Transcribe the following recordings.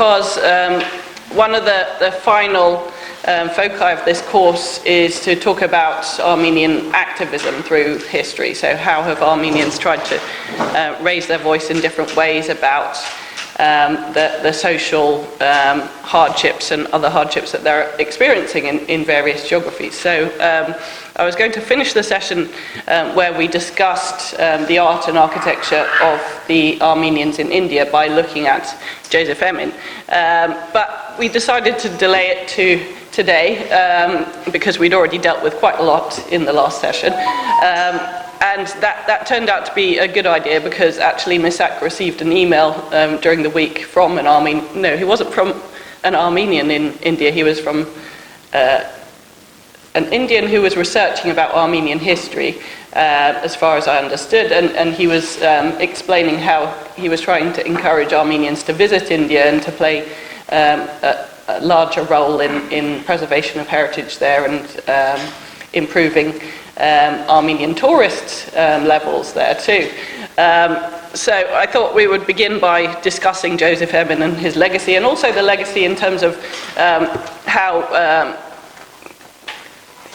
because one of the final foci of this course is to talk about Armenian activism through history. So how have Armenians tried to raise their voice in different ways about the social hardships and other hardships that they're experiencing in various geographies. So I was going to finish the session where we discussed the art and architecture of the Armenians in India by looking at Joseph Emin. But we decided to delay it to today because we'd already dealt with quite a lot in the last session. And that turned out to be a good idea because actually Misak received an email during the week from an Armenian. No, he wasn't from an Armenian in India. He was from an Indian who was researching about Armenian history, as far as I understood. And he was explaining how he was trying to encourage Armenians to visit India and to play a larger role in preservation of heritage there and improving Armenian tourist levels there too. So I thought we would begin by discussing Joseph Emin and his legacy, and also the legacy in terms of how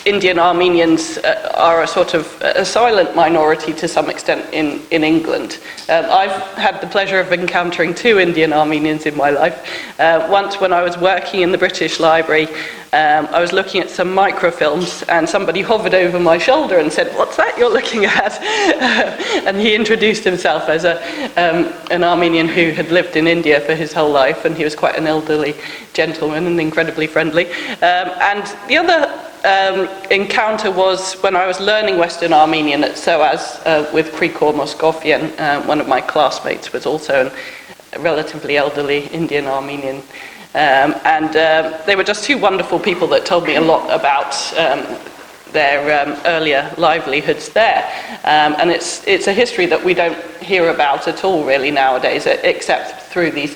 Indian Armenians are a sort of a silent minority to some extent in England. I've had the pleasure of encountering two Indian Armenians in my life. Once when I was working in the British Library, I was looking at some microfilms and somebody hovered over my shoulder and said, "What's that you're looking at?" And he introduced himself as an Armenian who had lived in India for his whole life, and he was quite an elderly gentleman and incredibly friendly. And the other encounter was when I was learning Western Armenian at SOAS with Krikor Moskovyan. One of my classmates was also a relatively elderly Indian Armenian. And they were just two wonderful people that told me a lot about their earlier livelihoods there. And it's a history that we don't hear about at all really nowadays, except through these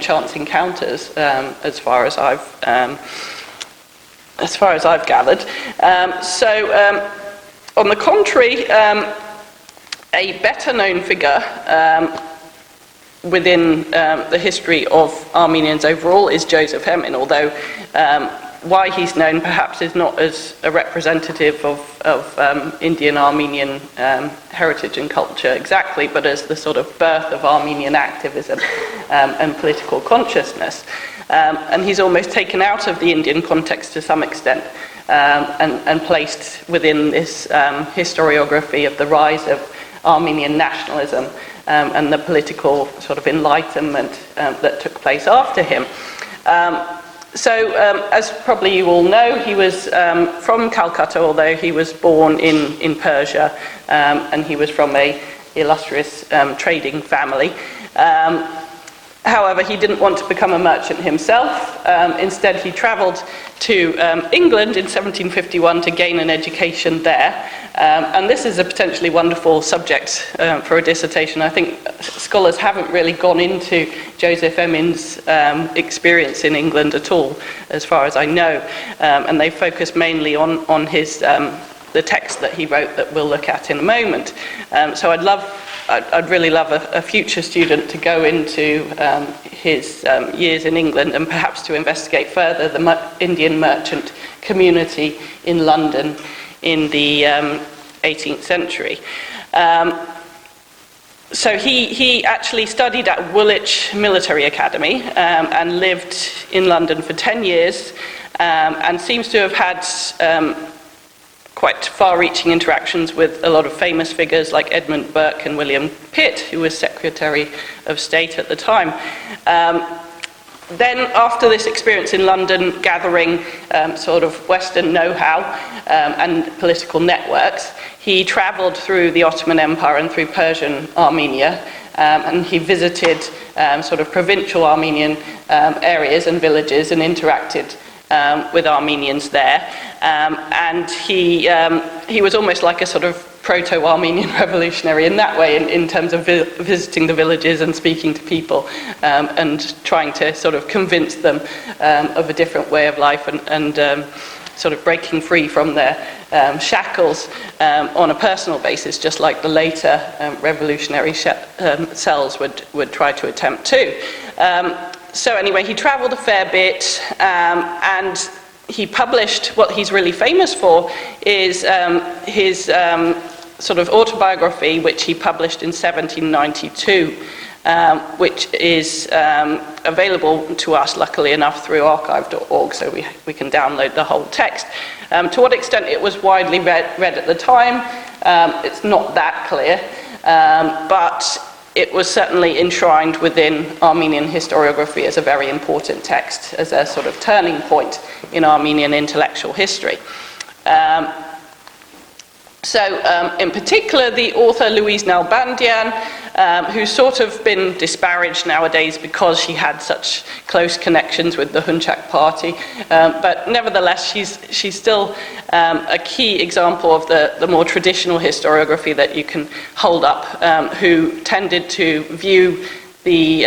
chance encounters, as far as I've gathered. On the contrary, a better known figure within the history of Armenians overall is Joseph Emin, although why he's known perhaps is not as a representative of Indian Armenian heritage and culture exactly, but as the sort of birth of Armenian activism and political consciousness. And he's almost taken out of the Indian context to some extent and placed within this historiography of the rise of Armenian nationalism and the political sort of enlightenment that took place after him. As probably you all know, he was from Calcutta, although he was born in Persia, and he was from a illustrious trading family. However, he didn't want to become a merchant himself. Instead, he travelled to England in 1751 to gain an education there. And this is a potentially wonderful subject for a dissertation. I think scholars haven't really gone into Joseph Emin's experience in England at all, as far as I know. And they focus mainly on his the text that he wrote that we'll look at in a moment. So I'd really love a future student to go into his years in England and perhaps to investigate further the Indian merchant community in London in the 18th century. So he actually studied at Woolwich Military Academy and lived in London for 10 years and seems to have had quite far-reaching interactions with a lot of famous figures like Edmund Burke and William Pitt, who was Secretary of State at the time. Then, after this experience in London, gathering sort of Western know-how and political networks, he travelled through the Ottoman Empire and through Persian Armenia, and he visited sort of provincial Armenian areas and villages and interacted with Armenians there. And he was almost like a sort of proto-Armenian revolutionary in that way, in terms of visiting the villages and speaking to people and trying to sort of convince them of a different way of life and sort of breaking free from their shackles on a personal basis, just like the later revolutionary cells would try to attempt to. So anyway, he travelled a fair bit, and he published, what he's really famous for is his sort of autobiography, which he published in 1792, which is available to us, luckily enough, through archive.org, so we can download the whole text. To what extent it was widely read at the time, it's not that clear, but it was certainly enshrined within Armenian historiography as a very important text, as a sort of turning point in Armenian intellectual history. In particular, the author Louise Nalbandian, who's sort of been disparaged nowadays because she had such close connections with the Hunchak party, but nevertheless she's still a key example of the more traditional historiography that you can hold up, who tended to view the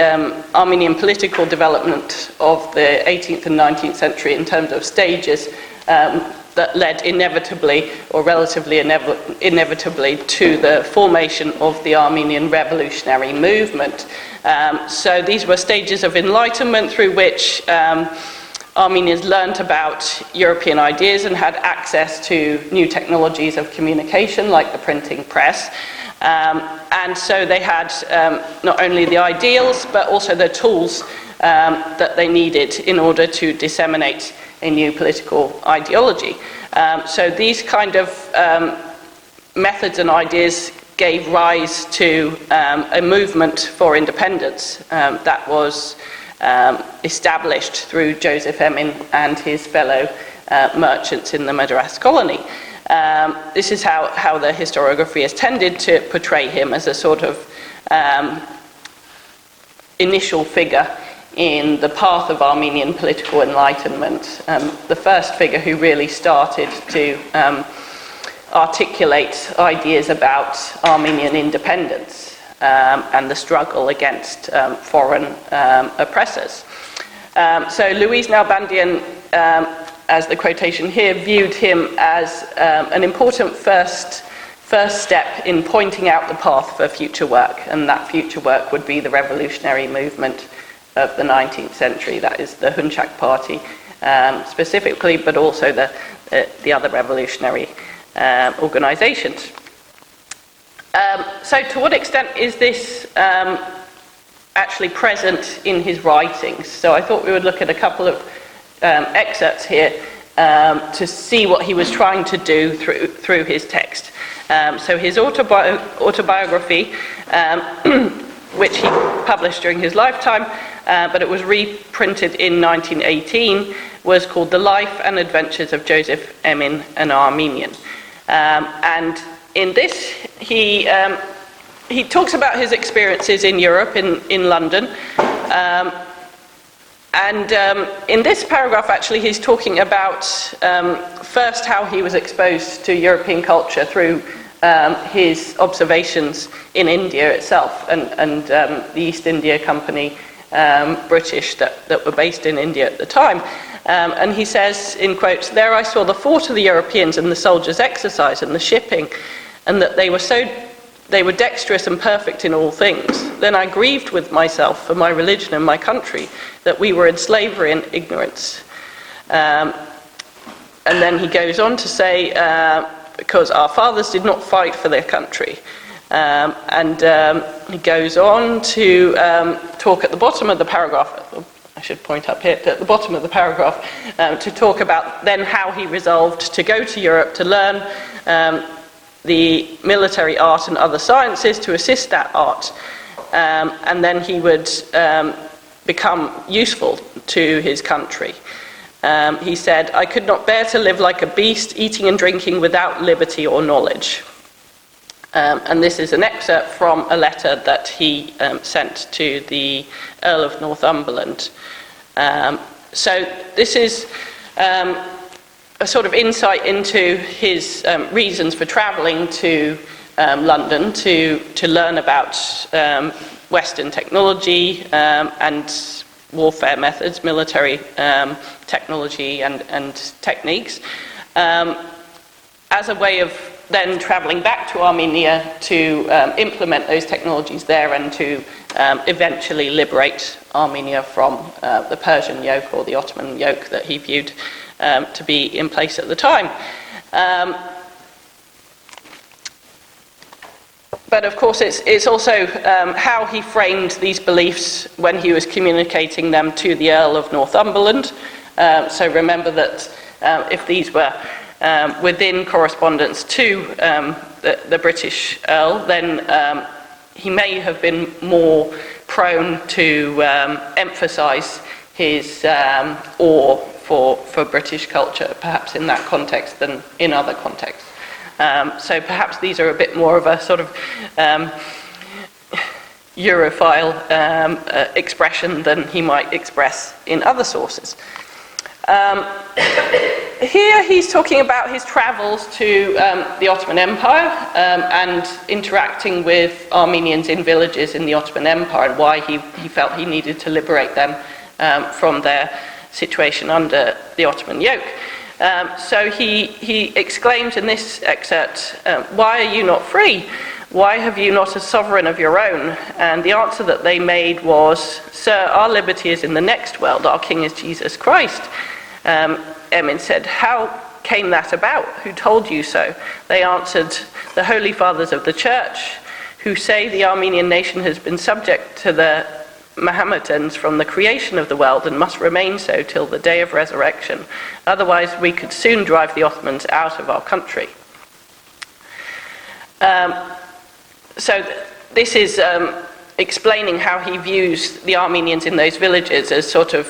Armenian political development of the 18th and 19th century in terms of stages that led inevitably, or relatively inevitably, to the formation of the Armenian revolutionary movement. So these were stages of enlightenment through which Armenians learnt about European ideas and had access to new technologies of communication, like the printing press. And so they had not only the ideals, but also the tools that they needed in order to disseminate a new political ideology. So these kind of methods and ideas gave rise to a movement for independence that was established through Joseph Emin and his fellow merchants in the Madras colony. This is how the historiography has tended to portray him, as a sort of initial figure in the path of Armenian political enlightenment, the first figure who really started to articulate ideas about Armenian independence and the struggle against foreign oppressors. So Louise Nalbandian, as the quotation here, viewed him as an important first step in pointing out the path for future work, and that future work would be the revolutionary movement of the 19th century, that is the Hunchak party specifically, but also the other revolutionary organisations. So to what extent is this actually present in his writings? So I thought we would look at a couple of excerpts here to see what he was trying to do through his text. So his autobiography, which he published during his lifetime, but it was reprinted in 1918, was called The Life and Adventures of Joseph Emin, an Armenian. And in this, he talks about his experiences in Europe, in London. In this paragraph, actually, he's talking about first how he was exposed to European culture through his observations in India itself and the East India Company, British, that were based in India at the time. And he says, in quotes, "There I saw the thought of the Europeans and the soldiers' exercise and the shipping, and that they were dexterous and perfect in all things. Then I grieved with myself for my religion and my country, that we were in slavery and ignorance." And then he goes on to say, because our fathers did not fight for their country. He goes on to talk at the bottom of the paragraph, I should point up here, at the bottom of the paragraph, to talk about then how he resolved to go to Europe to learn the military art and other sciences to assist that art. And then he would become useful to his country. He said, "I could not bear to live like a beast, eating and drinking without liberty or knowledge." And this is an excerpt from a letter that he sent to the Earl of Northumberland. So this is a sort of insight into his reasons for travelling to London to learn about Western technology and warfare methods, military technology and techniques, as a way of then travelling back to Armenia to implement those technologies there and to eventually liberate Armenia from the Persian yoke or the Ottoman yoke that he viewed to be in place at the time. But of course, it's also how he framed these beliefs when he was communicating them to the Earl of Northumberland. So remember that if these were within correspondence to the British Earl, then he may have been more prone to emphasise his awe for British culture, perhaps in that context than in other contexts. So perhaps these are a bit more of a sort of Europhile expression than he might express in other sources. Here he's talking about his travels to the Ottoman Empire and interacting with Armenians in villages in the Ottoman Empire, and why he felt he needed to liberate them from their situation under the Ottoman yoke. So he exclaims in this excerpt, "Why are you not free? Why have you not a sovereign of your own?" And the answer that they made was, "Sir, our liberty is in the next world. Our king is Jesus Christ." Emin said, "How came that about? Who told you so?" They answered, "The holy fathers of the church, who say the Armenian nation has been subject to the Mahometans from the creation of the world and must remain so till the day of resurrection. Otherwise we could soon drive the Ottomans out of our country." So this is explaining how he views the Armenians in those villages as sort of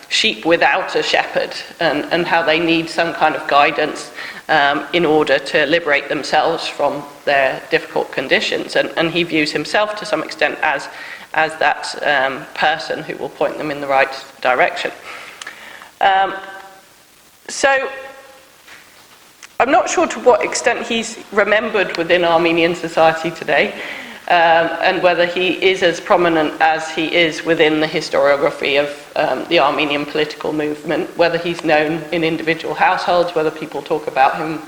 sheep without a shepherd, and how they need some kind of guidance in order to liberate themselves from their difficult conditions. And he views himself to some extent as that person who will point them in the right direction. So I'm not sure to what extent he's remembered within Armenian society today, and whether he is as prominent as he is within the historiography of the Armenian political movement, whether he's known in individual households, whether people talk about him,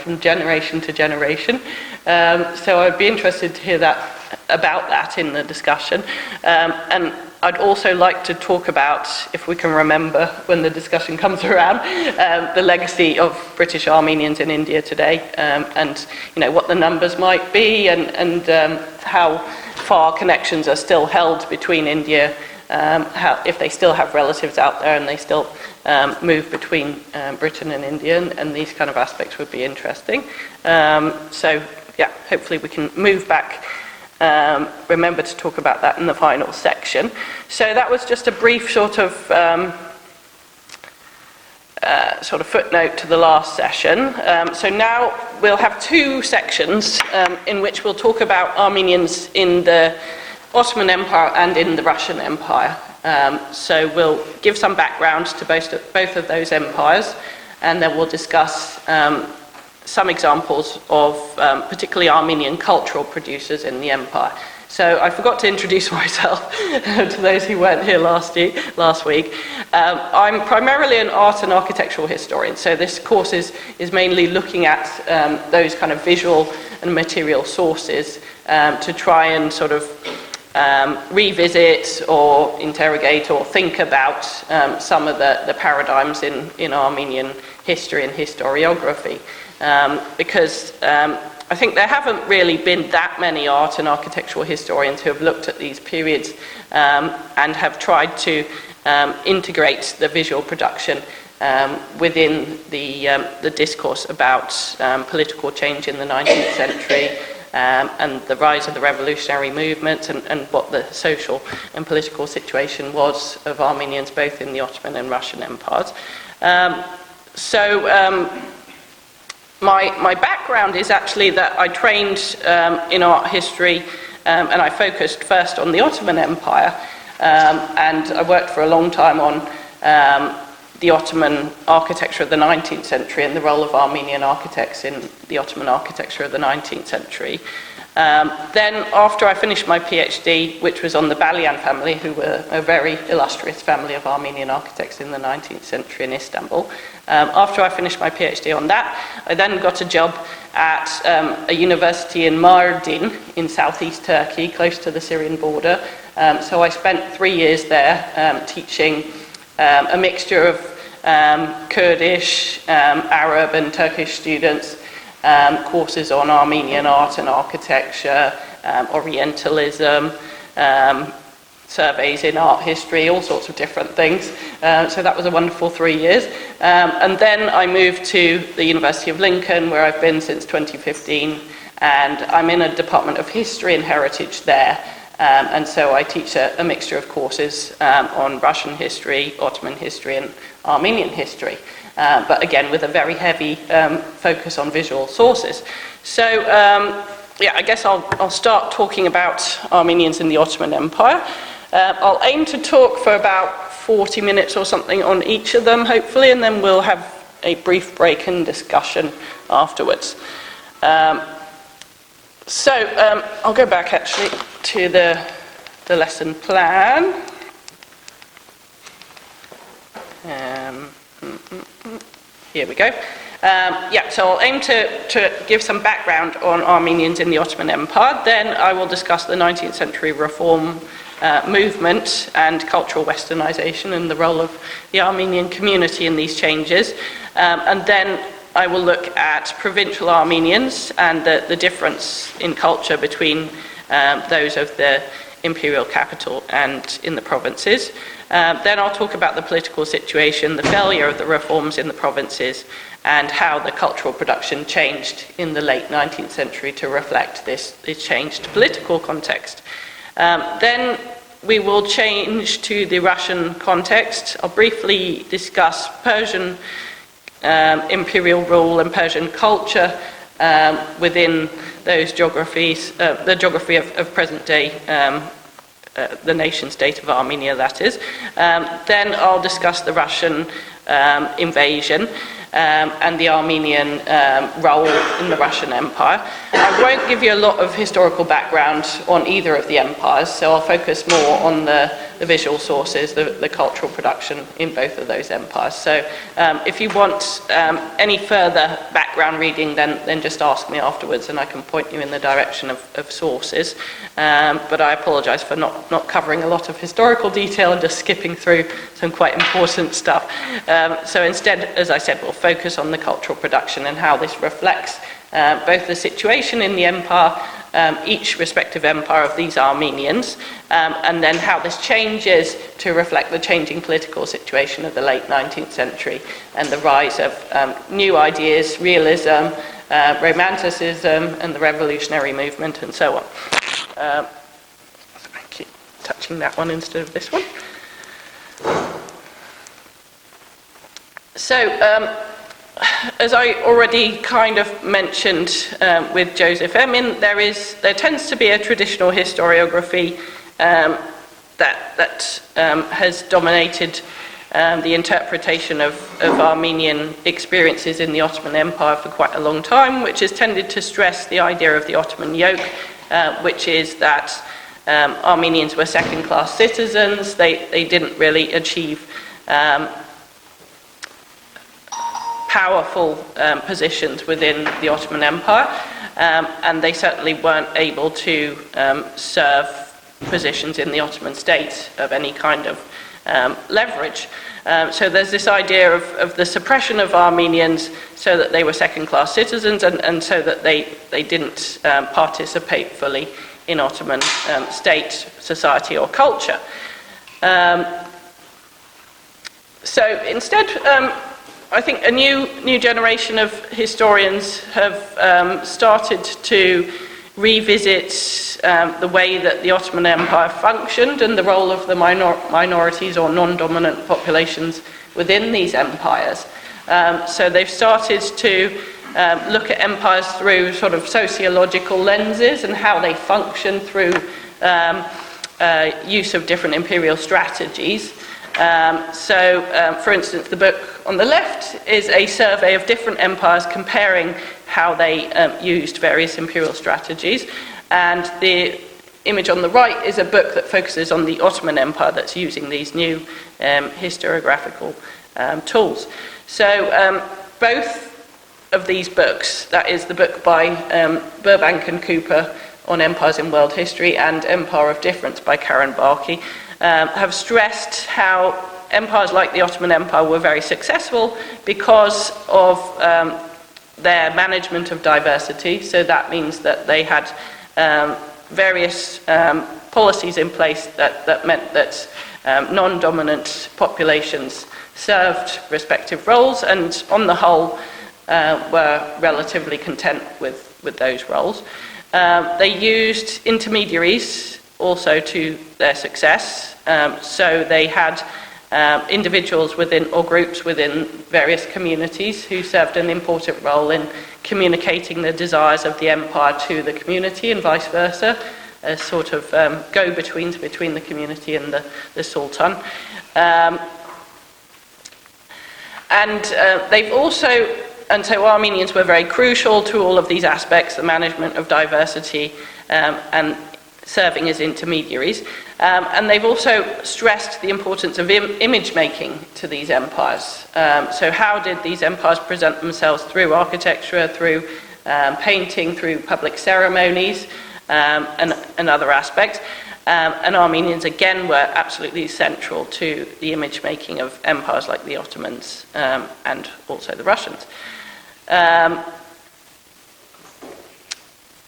from generation to generation. So I'd be interested to hear about that in the discussion. And I'd also like to talk about, if we can remember when the discussion comes around, the legacy of British Armenians in India today, and what the numbers might be, and how far connections are still held between India, if they still have relatives out there and they still move between Britain and India, and these kind of aspects would be interesting. So yeah, hopefully we can move back. Remember to talk about that in the final section. So that was just a brief sort of footnote to the last session. So now we'll have two sections in which we'll talk about Armenians in the Ottoman Empire and in the Russian Empire. So we'll give some background to both of those empires, and then we'll discuss some examples of particularly Armenian cultural producers in the empire. So I forgot to introduce myself to those who weren't here last week. I'm primarily an art and architectural historian, so this course is mainly looking at those kind of visual and material sources to try and sort of revisit or interrogate or think about some of the paradigms in Armenian history and historiography. Because I think there haven't really been that many art and architectural historians who have looked at these periods and have tried to integrate the visual production within the discourse about political change in the 19th century and the rise of the revolutionary movement and what the social and political situation was of Armenians both in the Ottoman and Russian empires. My background is actually that I trained in art history and I focused first on the Ottoman Empire, and I worked for a long time on the Ottoman architecture of the 19th century and the role of Armenian architects in the Ottoman architecture of the 19th century. Then, after I finished my PhD, which was on the Balyan family, who were a very illustrious family of Armenian architects in the 19th century in Istanbul, after I finished my PhD on that, I then got a job at a university in Mardin in southeast Turkey, close to the Syrian border. So I spent 3 years there teaching a mixture of Kurdish, Arab and Turkish students, courses on Armenian art and architecture, Orientalism, surveys in art history, all sorts of different things. So that was a wonderful 3 years. And then I moved to the University of Lincoln, where I've been since 2015, and I'm in a Department of History and Heritage there. And so I teach a mixture of courses on Russian history, Ottoman history, and Armenian history. But again, with a very heavy focus on visual sources. So, yeah, I guess I'll start talking about Armenians in the Ottoman Empire. I'll aim to talk for about 40 minutes or something on each of them, hopefully, and then we'll have a brief break and discussion afterwards. So, I'll go back actually to the lesson plan. Here we go. Yeah, so I'll aim to give some background on Armenians in the Ottoman Empire. Then I will discuss the 19th century reform movement and cultural westernization and the role of the Armenian community in these changes. And then I will look at provincial Armenians and the difference in culture between those of the imperial capital and in the provinces. Then I'll talk about the political situation, the failure of the reforms in the provinces, and how the cultural production changed in the late 19th century to reflect this changed political context. Then we will change to the Russian context. I'll briefly discuss Persian imperial rule and Persian culture within those geographies, the geography of present-day the nation-state of Armenia, that is. Then I'll discuss the Russian invasion and the Armenian role in the Russian Empire. I won't give you a lot of historical background on either of the empires, so I'll focus more on the visual sources, the cultural production in both of those empires. So if you want any further background reading, then just ask me afterwards and I can point you in the direction of sources. But I apologise for not covering a lot of historical detail and just skipping through some quite important stuff. So instead, as I said, we'll focus on the cultural production and how this reflects both the situation in the empire, each respective empire of these Armenians, and then how this changes to reflect the changing political situation of the late 19th century and the rise of new ideas, realism, romanticism, and the revolutionary movement, and so on. I keep touching that one instead of this one. So, as I already kind of mentioned with Joseph Emin, there tends to be a traditional historiography that has dominated the interpretation of Armenian experiences in the Ottoman Empire for quite a long time, which has tended to stress the idea of the Ottoman yoke, which is that Armenians were second-class citizens. They didn't really achieve powerful positions within the Ottoman Empire, and they certainly weren't able to serve positions in the Ottoman state of any kind of leverage. So there's this idea of the suppression of Armenians so that they were second-class citizens and so that they didn't participate fully in Ottoman state, society or culture. So instead, I think a new generation of historians have started to revisit the way that the Ottoman Empire functioned and the role of the minorities or non-dominant populations within these empires. So they've started to look at empires through sort of sociological lenses and how they function through use of different imperial strategies. For instance, the book on the left is a survey of different empires comparing how they used various imperial strategies, and the image on the right is a book that focuses on the Ottoman Empire that's using these new historiographical tools. So both of these books, that is the book by Burbank and Cooper on Empires in World History and Empire of Difference by Karen Barkey, have stressed how empires like the Ottoman Empire were very successful because of their management of diversity. So that means that they had various policies in place that meant that non-dominant populations served respective roles, and on the whole were relatively content with those roles. They used intermediaries also to their success. So they had individuals within or groups within various communities who served an important role in communicating the desires of the empire to the community and vice versa, as sort of go-betweens between the community and the sultan. They've also, and so Armenians were very crucial to all of these aspects, the management of diversity and serving as intermediaries. And they've also stressed the importance of image making to these empires. So how did these empires present themselves through architecture, through painting, through public ceremonies, and other aspects? And Armenians, again, were absolutely central to the image making of empires like the Ottomans and also the Russians.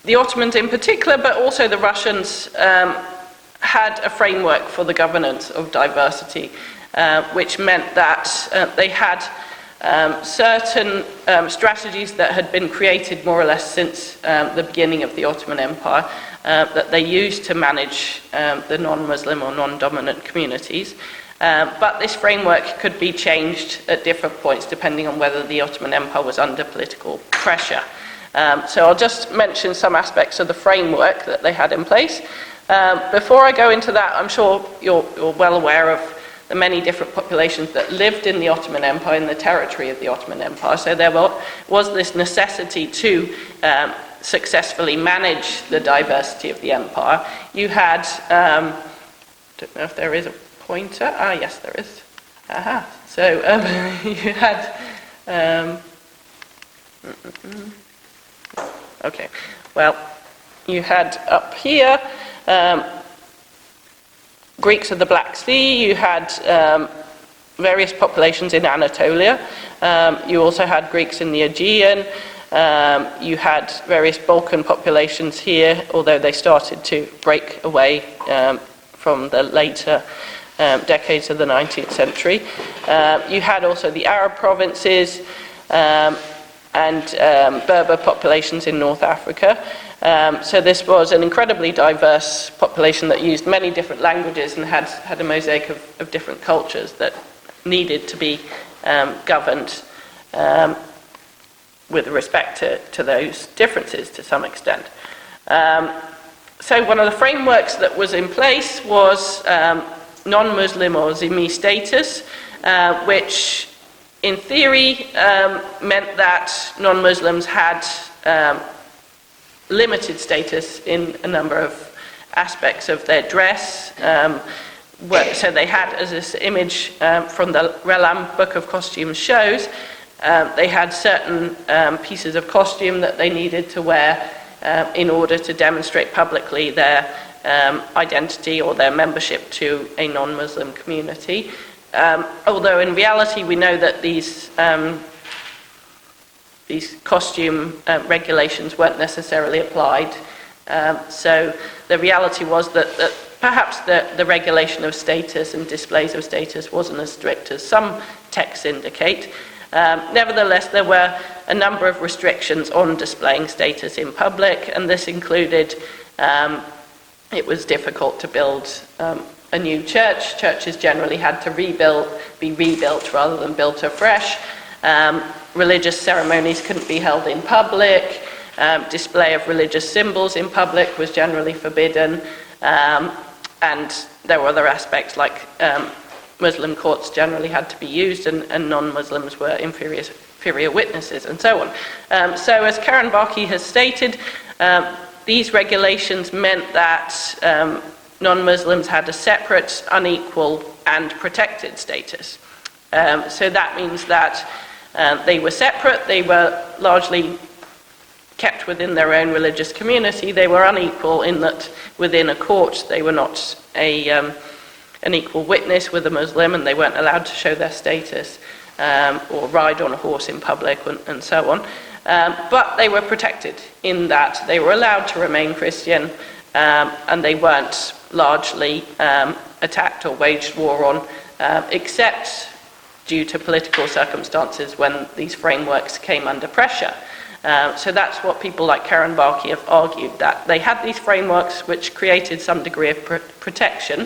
The Ottomans in particular, but also the Russians, had a framework for the governance of diversity, which meant that they had certain strategies that had been created more or less since the beginning of the Ottoman Empire that they used to manage the non-Muslim or non-dominant communities. But this framework could be changed at different points depending on whether the Ottoman Empire was under political pressure. So I'll just mention some aspects of the framework that they had in place. Before I go into that, I'm sure you're well aware of the many different populations that lived in the Ottoman Empire, in the territory of the Ottoman Empire. So there was this necessity to successfully manage the diversity of the empire. You had, don't know if there is a pointer. Ah, yes, there is. Aha. So you had, okay, well, you had up here Greeks of the Black Sea, you had various populations in Anatolia, you also had Greeks in the Aegean, you had various Balkan populations here, although they started to break away from the later decades of the 19th century. You had also the Arab provinces and Berber populations in North Africa. So this was an incredibly diverse population that used many different languages and had a mosaic of different cultures that needed to be governed with respect to those differences to some extent. So one of the frameworks that was in place was non-Muslim or Zimmi status, which in theory meant that non-Muslims had limited status in a number of aspects of their dress. So they had, as this image from the Relam Book of Costumes shows, they had certain pieces of costume that they needed to wear in order to demonstrate publicly their identity or their membership to a non-Muslim community. Although in reality we know that these costume regulations weren't necessarily applied. So the reality was that perhaps the regulation of status and displays of status wasn't as strict as some texts indicate. Nevertheless, there were a number of restrictions on displaying status in public, and this included it was difficult to build a new church. Churches generally had to be rebuilt rather than built afresh. Religious ceremonies couldn't be held in public. Display of religious symbols in public was generally forbidden. And there were other aspects like Muslim courts generally had to be used, and non-Muslims were inferior witnesses, and so on. So as Karen Barkey has stated, these regulations meant that non-Muslims had a separate, unequal, and protected status. So that means that they were separate, they were largely kept within their own religious community, they were unequal in that within a court they were not an equal witness with a Muslim, and they weren't allowed to show their status or ride on a horse in public, and so on. But they were protected in that they were allowed to remain Christian, and they weren't largely attacked or waged war on, except due to political circumstances when these frameworks came under pressure. So that's what people like Karen Barkey have argued, that they had these frameworks which created some degree of protection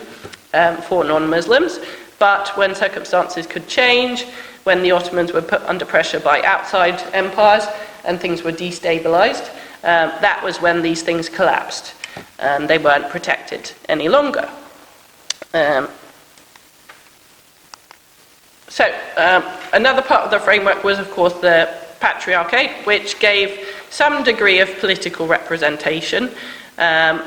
for non-Muslims, but when circumstances could change, when the Ottomans were put under pressure by outside empires and things were destabilized, that was when these things collapsed and they weren't protected any longer. So another part of the framework was, of course, the Patriarchate, which gave some degree of political representation, as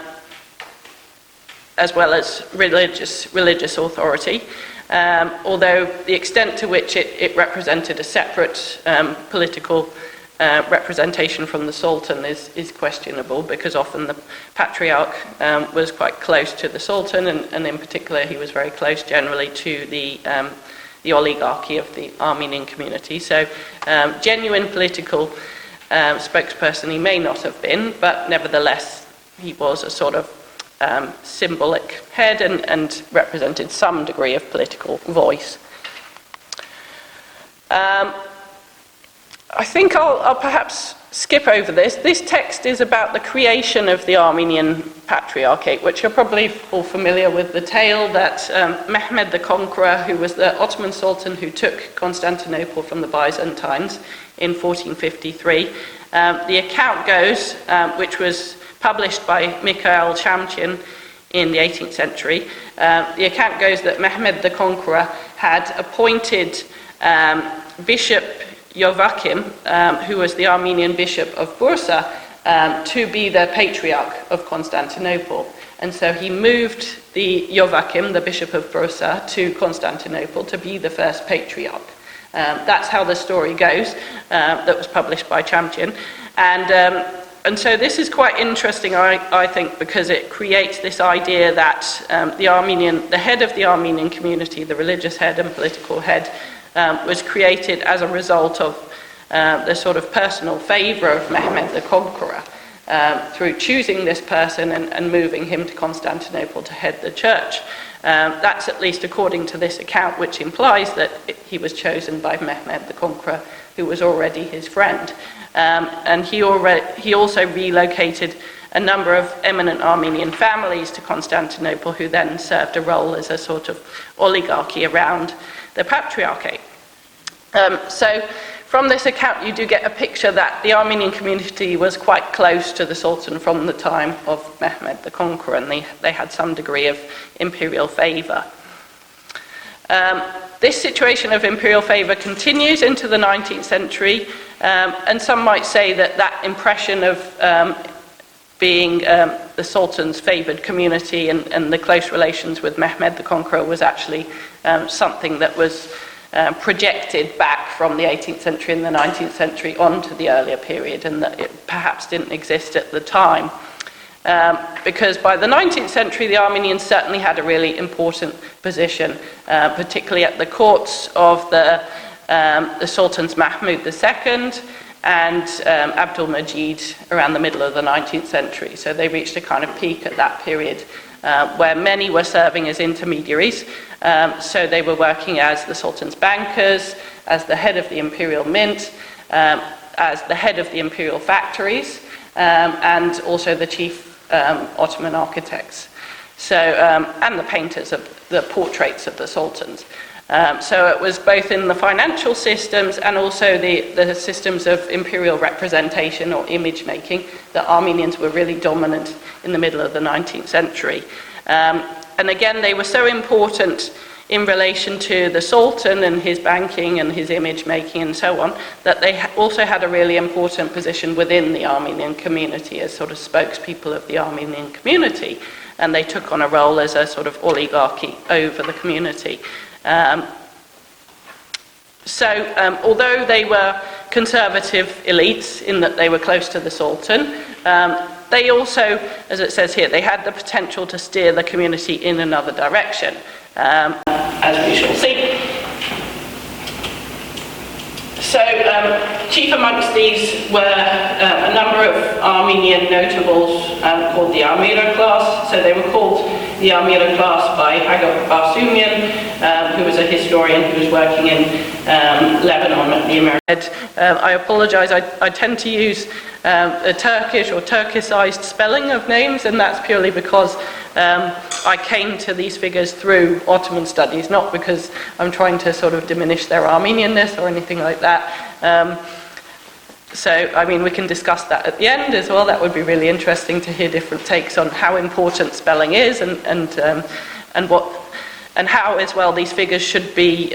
well as religious authority, although the extent to which it represented a separate political representation from the Sultan is questionable, because often the Patriarch was quite close to the Sultan, and in particular he was very close generally to the oligarchy of the Armenian community. So genuine political spokesperson he may not have been, but nevertheless he was a sort of symbolic head and represented some degree of political voice. I think I'll perhaps skip over this. This text is about the creation of the Armenian Patriarchate, which you're probably all familiar with the tale that Mehmed the Conqueror, who was the Ottoman Sultan who took Constantinople from the Byzantines in 1453, the account goes, which was published by Mikhail Shamchin in the 18th century, the account goes that Mehmed the Conqueror had appointed Bishop Yovakim, who was the Armenian Bishop of Bursa, to be the Patriarch of Constantinople. And so he moved the Yovakim, the Bishop of Bursa, to Constantinople to be the first Patriarch. That's how the story goes, that was published by Shamchin. And so this is quite interesting, I think, because it creates this idea that the head of the Armenian community, the religious head and political head, was created as a result of the sort of personal favour of Mehmed the Conqueror, through choosing this person and moving him to Constantinople to head the church. That's at least according to this account, which implies that he was chosen by Mehmed the Conqueror, who was already his friend. And he also relocated a number of eminent Armenian families to Constantinople, who then served a role as a sort of oligarchy around the Patriarchate. So from this account you do get a picture that the Armenian community was quite close to the Sultan from the time of Mehmed the Conqueror, and they had some degree of imperial favour. This situation of imperial favour continues into the 19th century, and some might say that impression of being the Sultan's favoured community and the close relations with Mehmed the Conqueror was actually something that was projected back from the 18th century and the 19th century onto the earlier period, and that it perhaps didn't exist at the time. Because by the 19th century, the Armenians certainly had a really important position, particularly at the courts of the Sultans Mahmud II and Abdul Majid around the middle of the 19th century. So they reached a kind of peak at that period, where many were serving as intermediaries. So they were working as the Sultan's bankers, as the head of the imperial mint, as the head of the imperial factories, and also the chief Ottoman architects, and the painters of the portraits of the sultans. So it was both in the financial systems and also the systems of imperial representation or image making that Armenians were really dominant in the middle of the 19th century. And again, they were so important in relation to the Sultan and his banking and his image making and so on, that they also had a really important position within the Armenian community as sort of spokespeople of the Armenian community, and they took on a role as a sort of oligarchy over the community. Although they were conservative elites in that they were close to the Sultan, they also, as it says here, they had the potential to steer the community in another direction, as we shall see. So, chief amongst these were a number of Armenian notables called the Amira class. So they were called the Amira class by Hagar Barsumian, who was a historian who was working in Lebanon at the American. I apologise, I tend to use a Turkish or Turkicized spelling of names, and that's purely because I came to these figures through Ottoman studies, not because I'm trying to sort of diminish their Armenianness or anything like that. So, I mean, we can discuss that at the end as well. That would be really interesting to hear different takes on how important spelling is and how, as well, these figures should be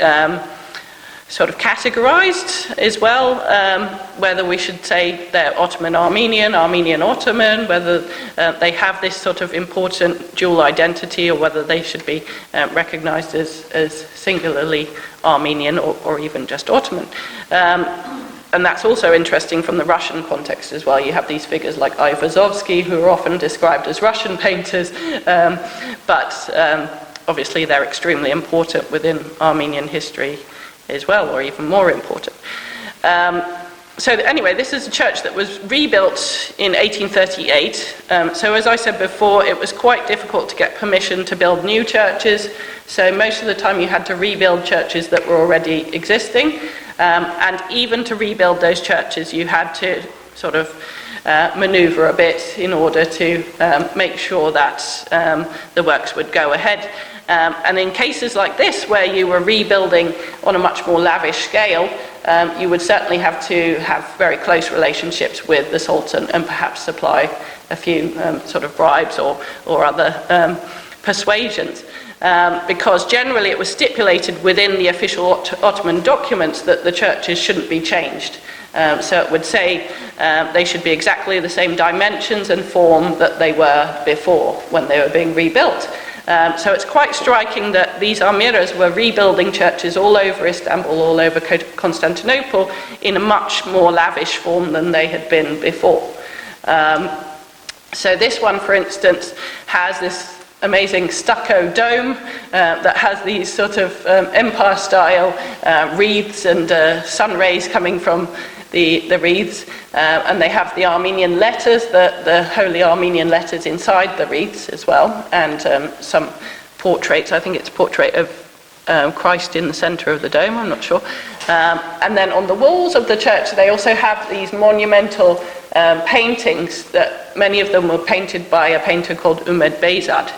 sort of categorized as well, whether we should say they're Ottoman Armenian, Armenian Ottoman, whether they have this sort of important dual identity, or whether they should be recognized as singularly Armenian or even just Ottoman. And that's also interesting from the Russian context as well. You have these figures like Ayvazovsky, who are often described as Russian painters, but obviously they're extremely important within Armenian history as well, or even more important. So anyway, this is a church that was rebuilt in 1838. So as I said before, it was quite difficult to get permission to build new churches. So most of the time you had to rebuild churches that were already existing. And even to rebuild those churches, you had to sort of maneuver a bit in order to make sure that the works would go ahead. And in cases like this, where you were rebuilding on a much more lavish scale, you would certainly have to have very close relationships with the Sultan and perhaps supply a few sort of bribes or other persuasions. Because generally it was stipulated within the official Ottoman documents that the churches shouldn't be changed. So it would say they should be exactly the same dimensions and form that they were before when they were being rebuilt. So it's quite striking that these Amiras were rebuilding churches all over Istanbul, all over Constantinople, in a much more lavish form than they had been before. So this one, for instance, has this amazing stucco dome that has these sort of empire-style wreaths and sun rays coming from the wreaths, and they have the Armenian letters, the holy Armenian letters inside the wreaths as well, and some portraits. I think it's a portrait of Christ in the centre of the dome, I'm not sure. And then on the walls of the church they also have these monumental paintings that many of them were painted by a painter called Umed Beyzad,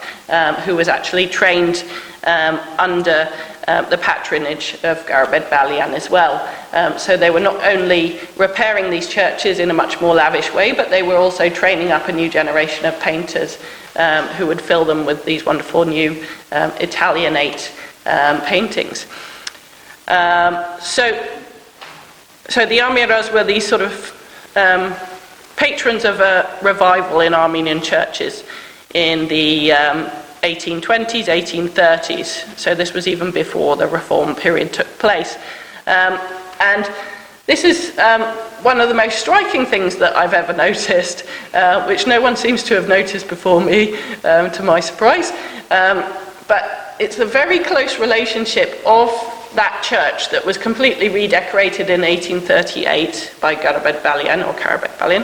who was actually trained under the patronage of Garabed Balian as well. So they were not only repairing these churches in a much more lavish way, but they were also training up a new generation of painters who would fill them with these wonderful new Italianate paintings. So the Amiras were these sort of patrons of a revival in Armenian churches in the 1820s, 1830s. So this was even before the reform period took place. And this is one of the most striking things that I've ever noticed, which no one seems to have noticed before me, to my surprise. But it's a very close relationship of that church that was completely redecorated in 1838 by Garabed Balian, or Karabek Balian,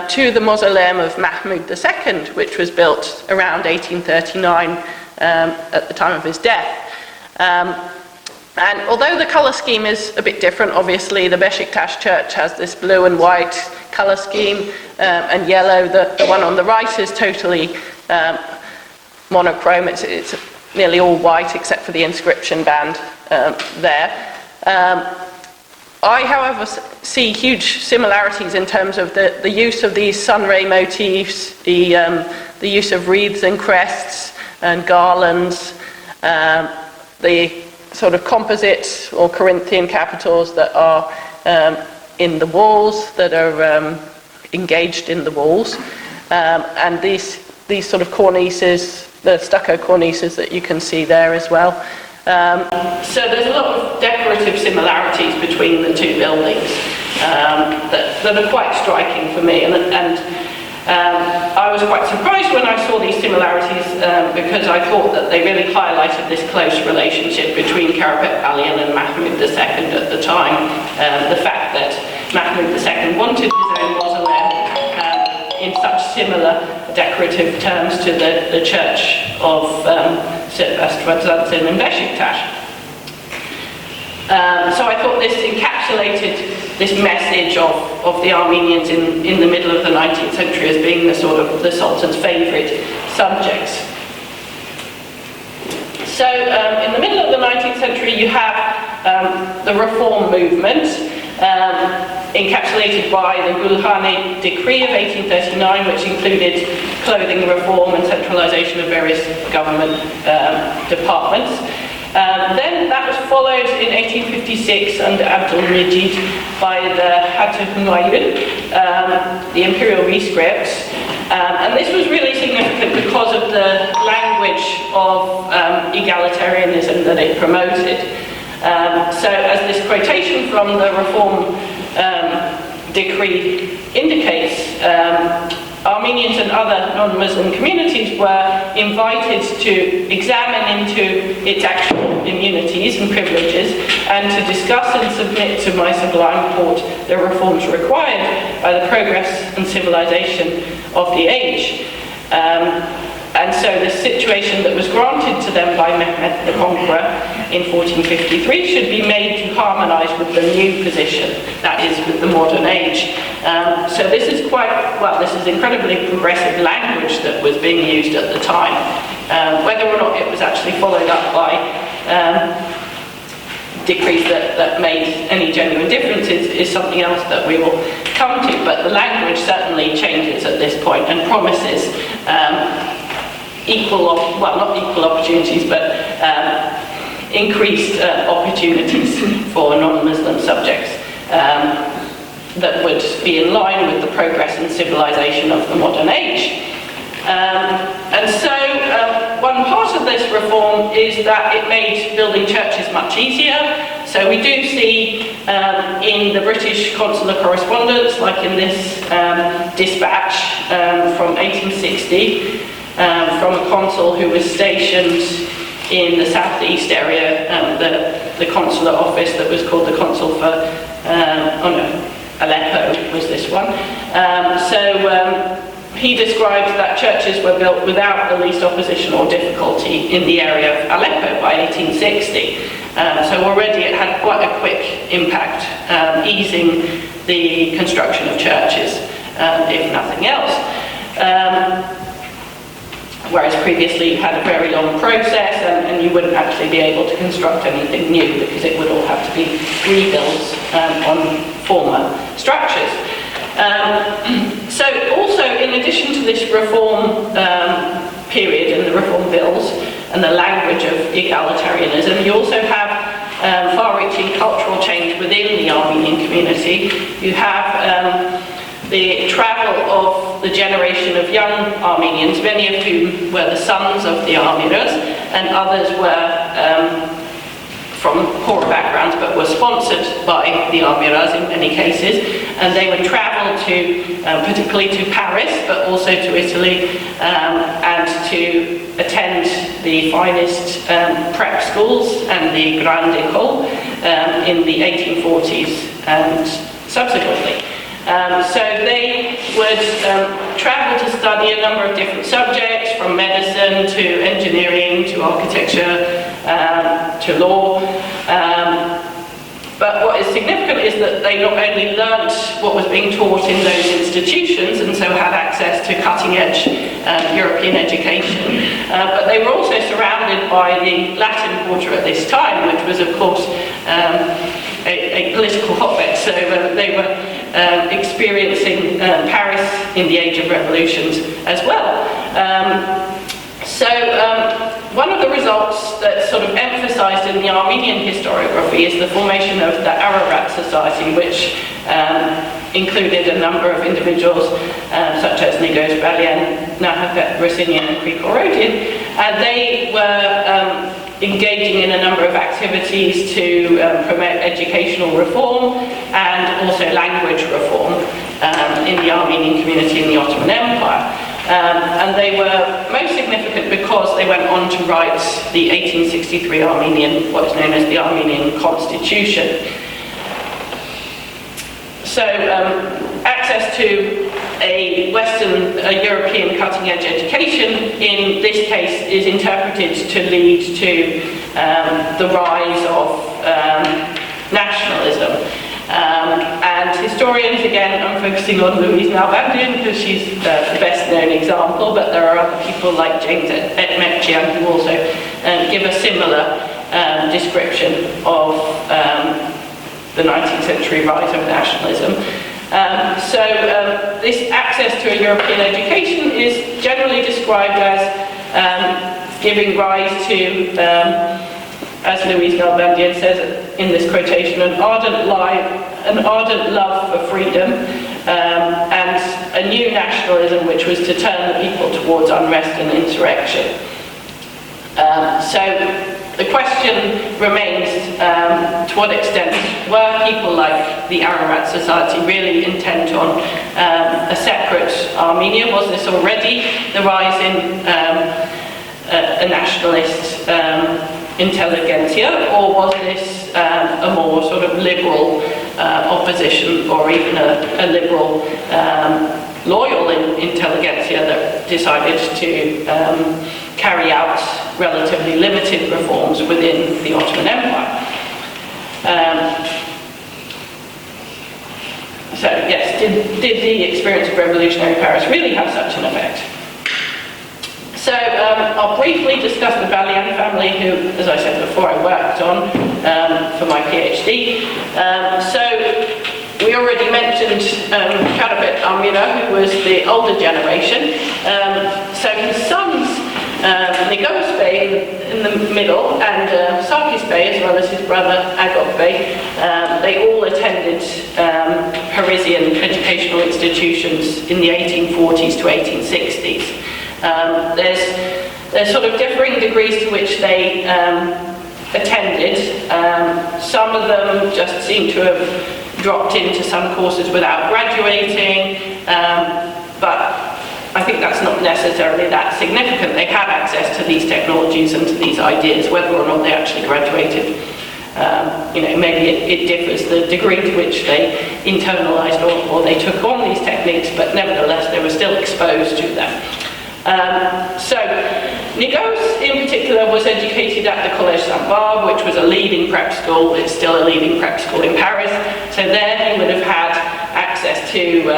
to the mausoleum of Mahmud II, which was built around 1839 at the time of his death. And although the colour scheme is a bit different, obviously the Beşiktaş church has this blue and white colour scheme, and yellow. The one on the right is totally monochrome. It's nearly all white except for the inscription band there. I, however, see huge similarities in terms of the use of these sunray motifs, the use of wreaths and crests and garlands, the sort of composite or Corinthian capitals that are in the walls, that are engaged in the walls, and these sort of cornices, the stucco cornices that you can see there as well. So there's a lot of decorative similarities between the two buildings that are quite striking for me, and I was quite surprised when I saw these similarities because I thought that they really highlighted this close relationship between Karapet Balyan and Mahmud II at the time. The fact that Mahmud II wanted his own mausoleum in such similar decorative terms to the church of Strazadzen and Beşiktaş. So I thought this encapsulated this message of the Armenians in the middle of the 19th century as being the sort of the Sultan's favourite subjects. So in the middle of the 19th century you have the reform movement, encapsulated by the Gülhane Decree of 1839, which included clothing reform and centralisation of various government departments. Then that was followed in 1856 under Abdülmecid by the Hatı Humayun, the imperial rescripts. And this was really significant because of the language of egalitarianism that it promoted. So as this quotation from the reform decree indicates, Armenians and other non-Muslim communities were invited to examine into its actual immunities and privileges and to discuss and submit to my sublime court the reforms required by the progress and civilization of the age. And so the situation that was granted to them by Mehmed the Conqueror in 1453 should be made to harmonise with the new position, that is, with the modern age. So this is this is incredibly progressive language that was being used at the time. Whether or not it was actually followed up by decrees that made any genuine difference is something else that we will come to, but the language certainly changes at this point and promises not equal opportunities, but increased opportunities for non-Muslim subjects that would be in line with the progress and civilization of the modern age. And so one part of this reform is that it made building churches much easier. So we do see in the British consular correspondence, like in this dispatch from 1860, from a consul who was stationed in the southeast area, the consular office that was called the consul for, Aleppo was this one. He describes that churches were built without the least opposition or difficulty in the area of Aleppo by 1860. So already it had quite a quick impact, easing the construction of churches, if nothing else. Whereas previously you had a very long process and you wouldn't actually be able to construct anything new because it would all have to be rebuilt on former structures. So also, in addition to this reform period and the reform bills and the language of egalitarianism, you also have far-reaching cultural change within the Armenian community. You have the travel of the generation of young Armenians, many of whom were the sons of the Armenians, and others were from poorer backgrounds but were sponsored by the Armenians in many cases, and they would travel to, particularly to Paris, but also to Italy, and to attend the finest prep schools and the Grande École in the 1840s and subsequently. So they would travel to study a number of different subjects, from medicine to engineering to architecture to law. But what is significant is that they not only learnt what was being taught in those institutions and so had access to cutting-edge European education, but they were also surrounded by the Latin Quarter at this time, which was, of course, a political hotbed. So they were experiencing Paris in the Age of Revolutions as well. one of the results that's sort of emphasized in the Armenian historiography is the formation of the Ararat Society, which included a number of individuals such as Nigos Balyan, Nahakat Brasinian, and Krikorotin, and they were engaging in a number of activities to promote educational reform and also language reform in the Armenian community in the Ottoman Empire. And they were most significant because they went on to write the 1863 Armenian, what is known as the Armenian Constitution. So access to a European cutting-edge education in this case is interpreted to lead to the rise of nationalism. And historians, again, I'm focusing on Louise Nalbandian because she's the best-known example, but there are other people like James Etmekjian who also give a similar description of the 19th century rise of nationalism. So this access to a European education is generally described as giving rise to, as Louise Nalbandian says in this quotation, an ardent love for freedom and a new nationalism which was to turn the people towards unrest and insurrection. So the question remains, to what extent were people like the Ararat Society really intent on a separate Armenia? Was this already the rise in a nationalist intelligentsia, or was this a more sort of liberal opposition, or even a liberal loyal intelligentsia that decided to carry out relatively limited reforms within the Ottoman Empire? So yes, did the experience of revolutionary Paris really have such an effect? So I'll briefly discuss the Balyan family, who, as I said before, I worked on for my PhD. So we already mentioned Karapet Amira, who was the older generation. So his sons, Nigos Bey in the middle, and Sarkis Bey, as well as his brother Agop Bey, they all attended Parisian educational institutions in the 1840s to 1860s. There's sort of differing degrees to which they attended. Some of them just seem to have dropped into some courses without graduating, but I think that's not necessarily that significant. They had access to these technologies and to these ideas. Whether or not they actually graduated, maybe it differs the degree to which they internalized or they took on these techniques, but nevertheless they were still exposed to them. So Nigos in particular was educated at the Collège Saint-Barbe, which was a leading prep school. It's still a leading prep school in Paris. So there he would have had access to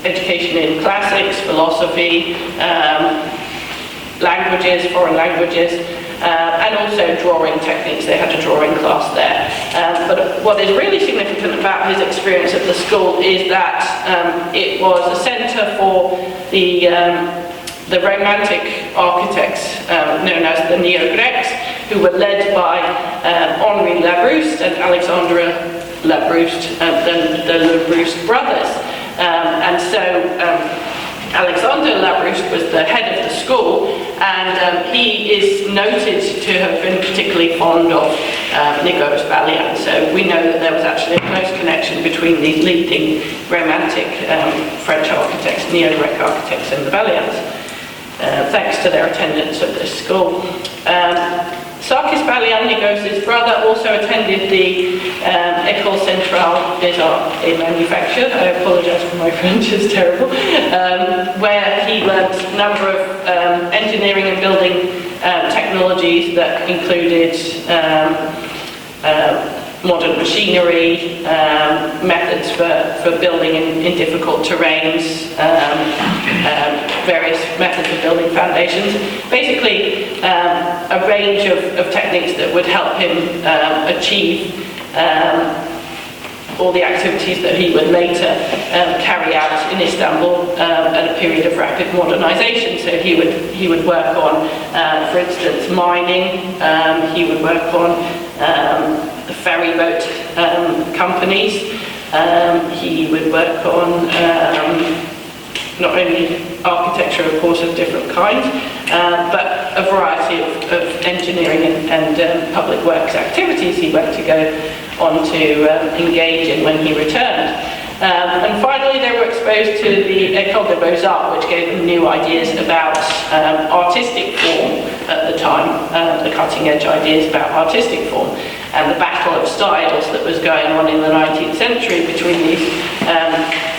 education in classics, philosophy, languages, foreign languages, and also drawing techniques. They had a drawing class there. But what is really significant about his experience at the school is that it was a centre for the Romantic architects known as the Neo-Grecs, who were led by Henri Labrouste and Alexandre Labrouste, the Labrouste brothers. And so Alexander Labrouste was the head of the school, and he is noted to have been particularly fond of Nigos Balyan. So we know that there was actually a close connection between these leading Romantic French architects, Neo-Grec architects, and the Balyans, thanks to their attendance at this school. Sarkis Balyan, Nigos' brother, also attended the École Centrale des Arts et Manufactures. I apologise for my French, it's terrible. Where he learnt a number of engineering and building technologies that included modern machinery, methods for building in difficult terrains, various methods of building foundations. Basically, a range of techniques that would help him achieve all the activities that he would later carry out in Istanbul at a period of rapid modernisation. So he would work on, for instance, mining. He would work on the ferry boat companies. He would work on not only architecture, of course, of different kinds, but a variety of engineering and public works activities he went to go on to engage in when he returned. And finally, they were exposed to the École des Beaux-Arts, which gave them new ideas about artistic form at the time, the cutting-edge ideas about artistic form, and the battle of styles that was going on in the 19th century between these,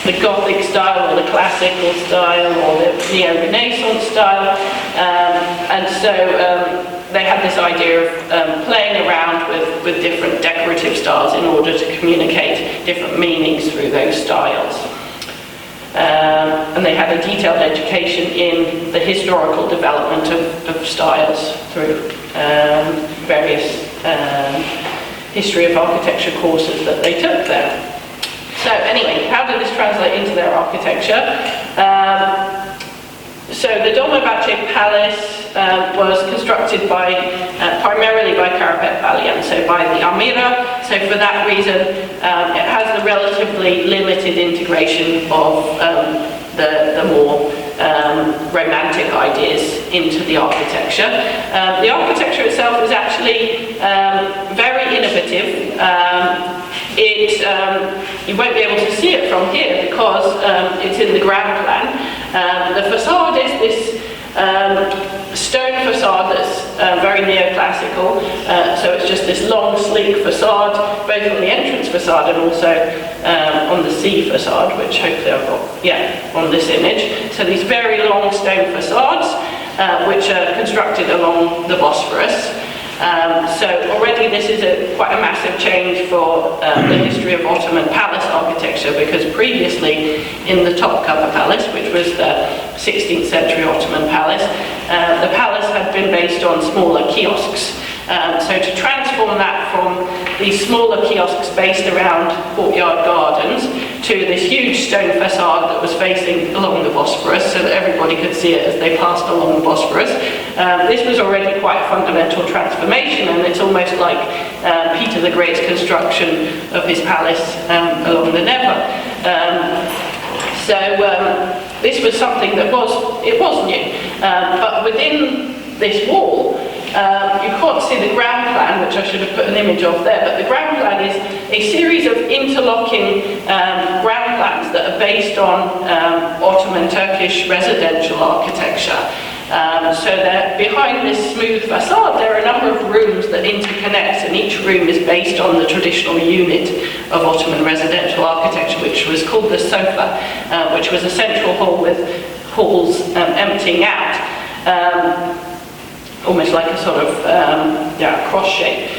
the Gothic style, or the classical style, or the Neo-Renaissance style. And so they had this idea of playing around with different decorative styles in order to communicate different meanings through those styles. And they had a detailed education in the historical development of styles through various history of architecture courses that they took there. So anyway, how did this translate into their architecture? So the Dolmabahce Palace was constructed primarily by Karapet-Balyan, so by the Amira. So for that reason, it has the relatively limited integration of the more romantic ideas into the architecture. The architecture itself is actually very innovative. You won't be able to see it from here because it's in the ground plan. The facade is this stone facade that's very neoclassical, so it's just this long, sleek facade, both on the entrance facade and also on the sea facade, which hopefully I've got, on this image. So these very long stone facades, which are constructed along the Bosphorus. So already this is quite a massive change for the history of Ottoman palace architecture, because previously in the Topkapı Palace, which was the 16th century Ottoman palace, the palace had been based on smaller kiosks. So to transform that from these smaller kiosks based around courtyard gardens to this huge stone facade that was facing along the Bosphorus so that everybody could see it as they passed along the Bosphorus, this was already quite a fundamental transformation, and it's almost like Peter the Great's construction of his palace along the Neva. This was something that was new, but within this wall, you can't see the ground plan, which I should have put an image of there, but the ground plan is a series of interlocking ground plans that are based on Ottoman Turkish residential architecture. So that behind this smooth facade, there are a number of rooms that interconnect, and each room is based on the traditional unit of Ottoman residential architecture, which was called the sofa, which was a central hall with halls emptying out. Almost like a sort of cross shape.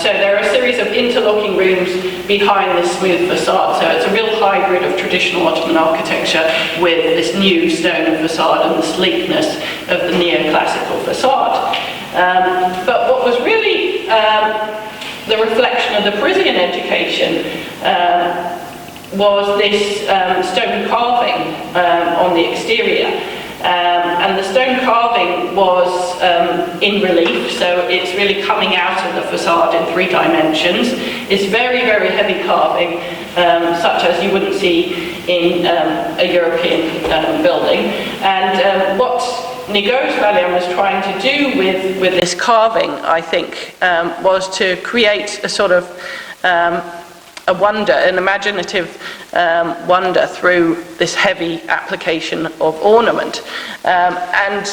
So there are a series of interlocking rooms behind this smooth facade. So it's a real hybrid of traditional Ottoman architecture with this new stone facade and the sleekness of the neoclassical facade. But what was really the reflection of the Parisian education was this stone carving on the exterior. And the stone carving was in relief, so it's really coming out of the facade in 3 dimensions. It's very, very heavy carving, such as you wouldn't see in a European building. And what Negozbalyan was trying to do with this carving, I think, was to create a sort of a wonder, an imaginative wonder through this heavy application of ornament. And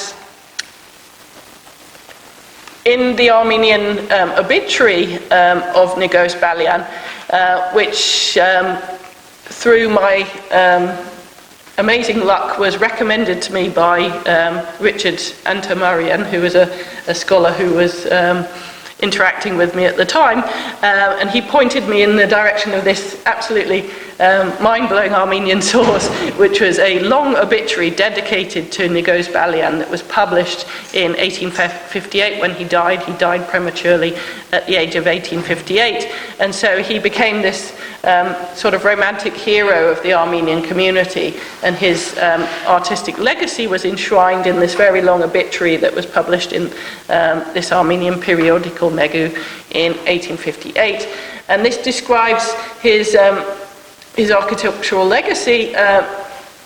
in the Armenian obituary of Negozbalyan, which through my amazing luck was recommended to me by Richard Antamarian, who was a scholar who was interacting with me at the time, and he pointed me in the direction of this absolutely mind-blowing Armenian source, which was a long obituary dedicated to Negos Balian that was published in 1858 when he died. He died prematurely at the age of 1858, and so he became this sort of romantic hero of the Armenian community, and his artistic legacy was enshrined in this very long obituary that was published in this Armenian periodical Megu in 1858. And this describes his architectural legacy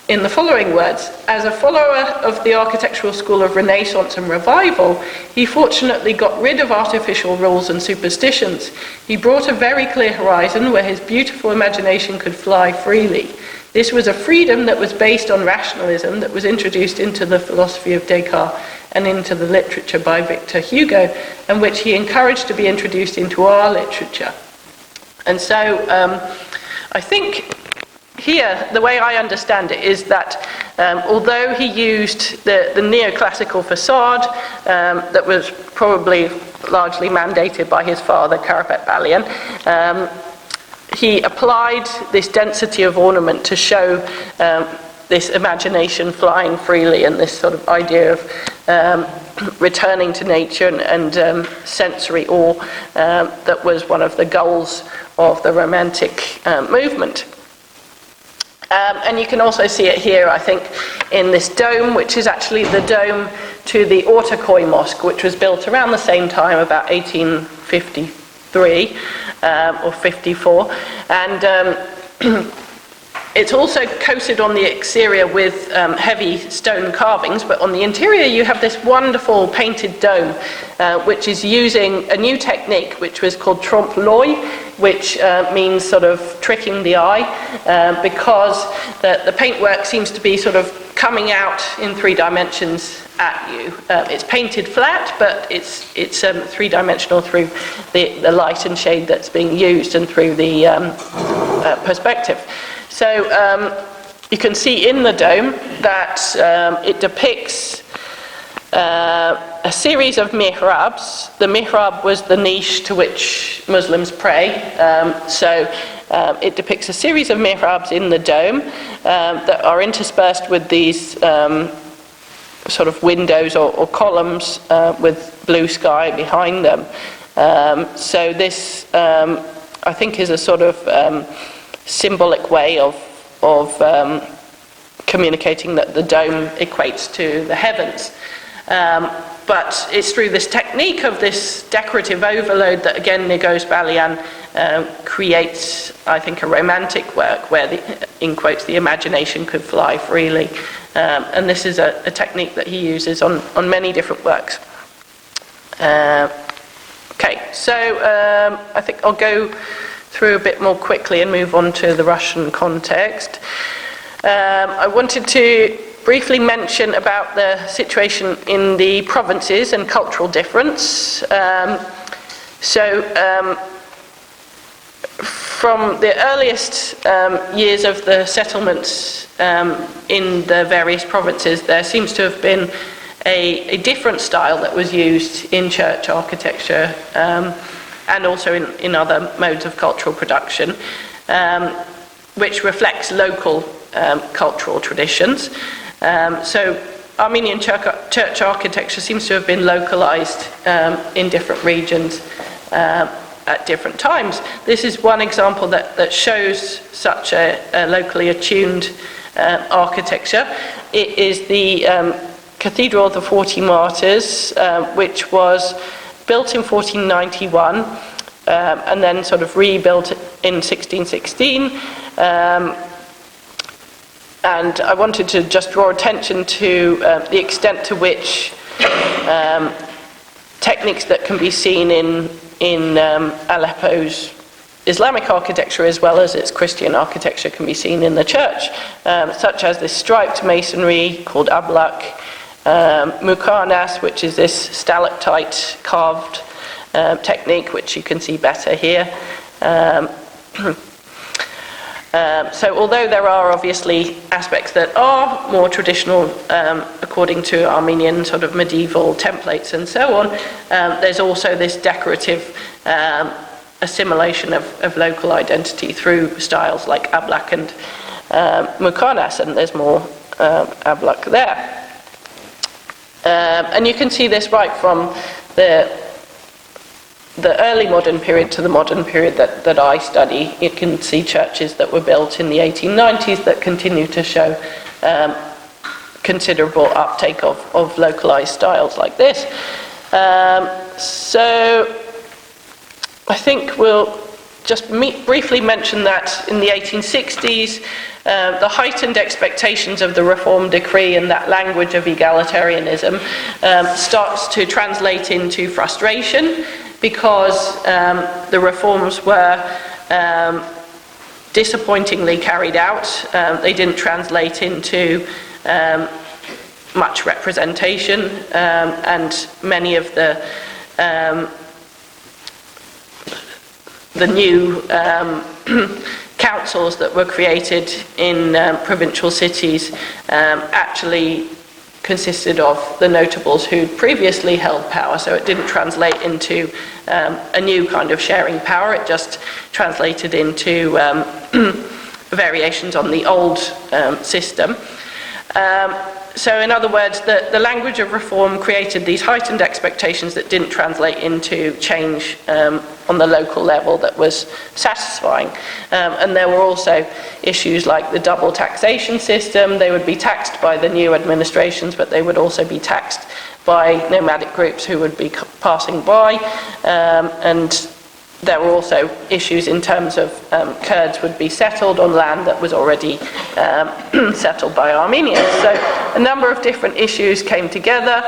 in the following words. As a follower of the architectural school of Renaissance and Revival, he fortunately got rid of artificial rules and superstitions. He brought a very clear horizon where his beautiful imagination could fly freely. This was a freedom that was based on rationalism that was introduced into the philosophy of Descartes and into the literature by Victor Hugo, and which he encouraged to be introduced into our literature. And so I think here, the way I understand it is that although he used the neoclassical facade that was probably largely mandated by his father, Karapet Balian, he applied this density of ornament to show this imagination flying freely and this sort of idea of returning to nature and sensory awe that was one of the goals of the Romantic movement. And you can also see it here, I think, in this dome, which is actually the dome to the Ortaköy Mosque, which was built around the same time, about 1853 or 54. And it's also coated on the exterior with heavy stone carvings, but on the interior you have this wonderful painted dome, which is using a new technique which was called trompe-l'œil, which means sort of tricking the eye, because the paintwork seems to be sort of coming out in 3 dimensions at you. It's painted flat, but it's 3-dimensional through the light and shade that's being used and through the perspective. So you can see in the dome that it depicts a series of mihrabs. The mihrab was the niche to which Muslims pray. It depicts a series of mihrabs in the dome that are interspersed with these sort of windows or columns with blue sky behind them. So this, I think, is a sort of symbolic way of communicating that the dome equates to the heavens. But it's through this technique of this decorative overload that, again, Negos Balian creates, I think, a romantic work where, in quotes, the imagination could fly freely. And this is a technique that he uses on many different works. Okay, so I think I'll go through a bit more quickly and move on to the Russian context. I wanted to briefly mention about the situation in the provinces and cultural difference. From the earliest years of the settlements in the various provinces, there seems to have been a different style that was used in church architecture and also in other modes of cultural production, which reflects local cultural traditions. So Armenian church architecture seems to have been localized in different regions at different times. This is one example that shows such a locally attuned architecture. It is the Cathedral of the 40 Martyrs, which was built in 1491 and then sort of rebuilt in 1616. And I wanted to just draw attention to the extent to which techniques that can be seen in Aleppo's Islamic architecture as well as its Christian architecture can be seen in the church, such as this striped masonry called ablak, mukarnas, which is this stalactite carved technique, which you can see better here. So although there are obviously aspects that are more traditional according to Armenian sort of medieval templates and so on, there's also this decorative assimilation of local identity through styles like ablak and mukanas, and there's more ablak there. And you can see this right from the early modern period to the modern period that I study. You can see churches that were built in the 1890s that continue to show considerable uptake of localized styles like this. So I think we'll just briefly mention that in the 1860s, the heightened expectations of the Reform Decree and that language of egalitarianism starts to translate into frustration, because the reforms were disappointingly carried out. They didn't translate into much representation, and many of the new councils that were created in provincial cities actually consisted of the notables who'd previously held power, so it didn't translate into a new kind of sharing power. It just translated into variations on the old system. So in other words, the language of reform created these heightened expectations that didn't translate into change on the local level that was satisfying. And there were also issues like the double taxation system. They would be taxed by the new administrations, but they would also be taxed by nomadic groups who would be passing by. And there were also issues in terms of Kurds would be settled on land that was already settled by Armenians. So a number of different issues came together.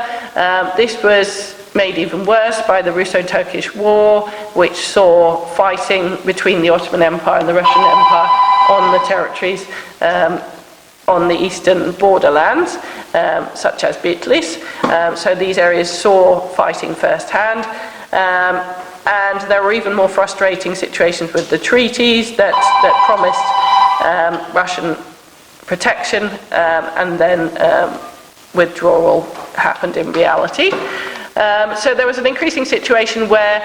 This was made even worse by the Russo-Turkish War, which saw fighting between the Ottoman Empire and the Russian Empire on the territories on the eastern borderlands, such as Bitlis. So these areas saw fighting firsthand. And there were even more frustrating situations with the treaties that promised Russian protection, and then withdrawal happened in reality. So there was an increasing situation where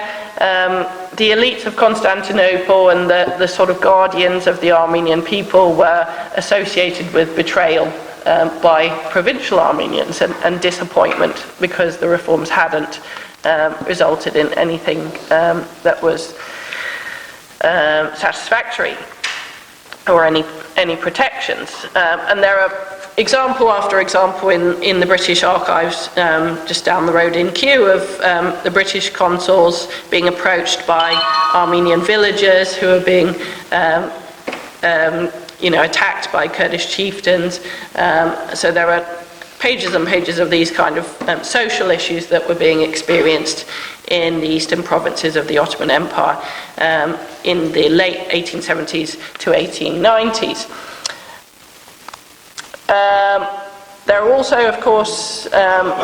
the elites of Constantinople and the sort of guardians of the Armenian people were associated with betrayal by provincial Armenians and disappointment because the reforms hadn't resulted in anything that was satisfactory or any protections. And there are example after example in the British archives just down the road in Kew of the British consuls being approached by Armenian villagers who are being attacked by Kurdish chieftains. So there are pages and pages of these kind of social issues that were being experienced in the eastern provinces of the Ottoman Empire in the late 1870s to 1890s. There are also, of course,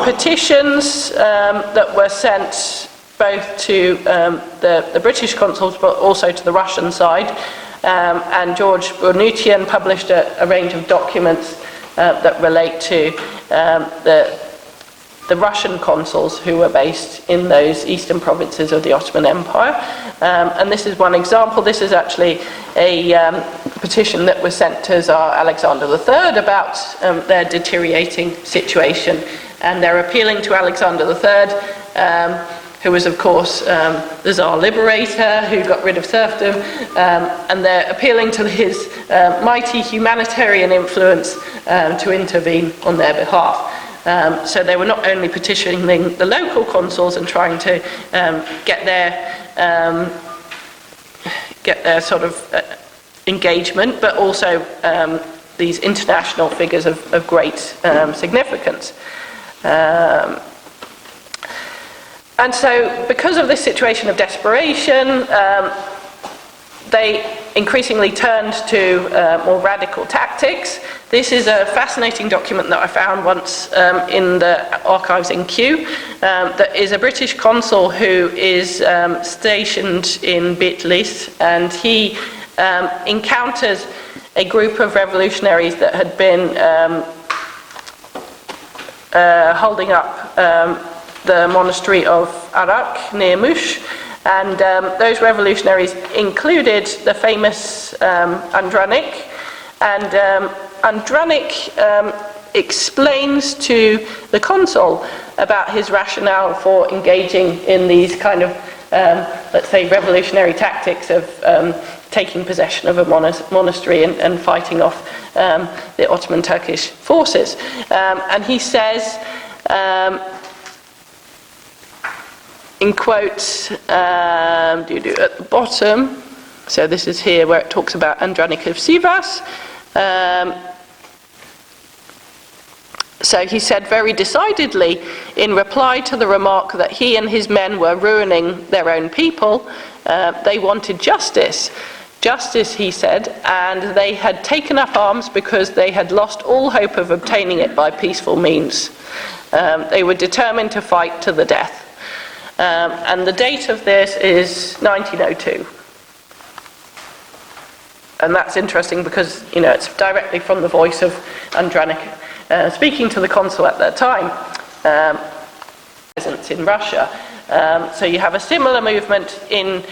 petitions that were sent both to the British consuls but also to the Russian side, and George Brunutian published a range of documents that relate to the Russian consuls who were based in those eastern provinces of the Ottoman Empire. And this is one example. This is actually a petition that was sent to Tsar Alexander III about their deteriorating situation. And they're appealing to Alexander III, who was, of course, the Tsar liberator who got rid of serfdom, and they're appealing to his mighty humanitarian influence to intervene on their behalf. So they were not only petitioning the local consuls and trying to get their sort of engagement, but also these international figures of great significance. And so, because of this situation of desperation, they increasingly turned to more radical tactics. This is a fascinating document that I found once in the archives in Kew. That is a British consul who is stationed in Bitlis, and he encounters a group of revolutionaries that had been holding up the monastery of Arak near Mush, And those revolutionaries included the famous Andranik. And Andranik explains to the consul about his rationale for engaging in these kind of, let's say, revolutionary tactics of taking possession of a monastery and fighting off the Ottoman Turkish forces. And he says, in quotes, at the bottom, so this is here where it talks about Andranik of Sivas. So he said very decidedly, in reply to the remark that he and his men were ruining their own people, they wanted justice. Justice, he said, and they had taken up arms because they had lost all hope of obtaining it by peaceful means. They were determined to fight to the death. And the date of this is 1902. And that's interesting because, it's directly from the voice of Andranik speaking to the consul at that time, presence in Russia. So you have a similar movement in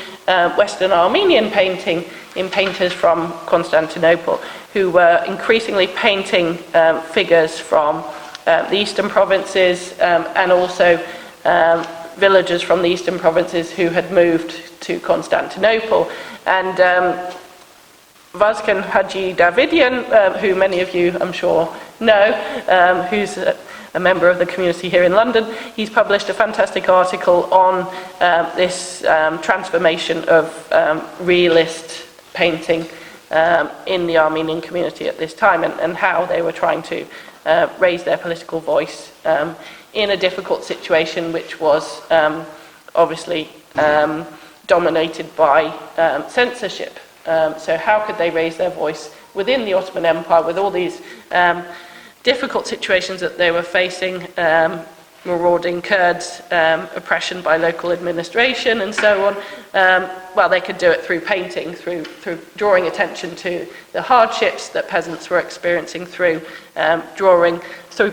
Western Armenian painting, in painters from Constantinople, who were increasingly painting figures from the eastern provinces and also villagers from the eastern provinces who had moved to Constantinople. And Vazken Haji Davidian, who many of you, I'm sure, know, who's a member of the community here in London, he's published a fantastic article on this transformation of realist painting in the Armenian community at this time, and how they were trying to raise their political voice in a difficult situation which was obviously dominated by censorship. So how could they raise their voice within the Ottoman Empire with all these difficult situations that they were facing, marauding Kurds, oppression by local administration and so on? Well, they could do it through painting, through drawing attention to the hardships that peasants were experiencing, through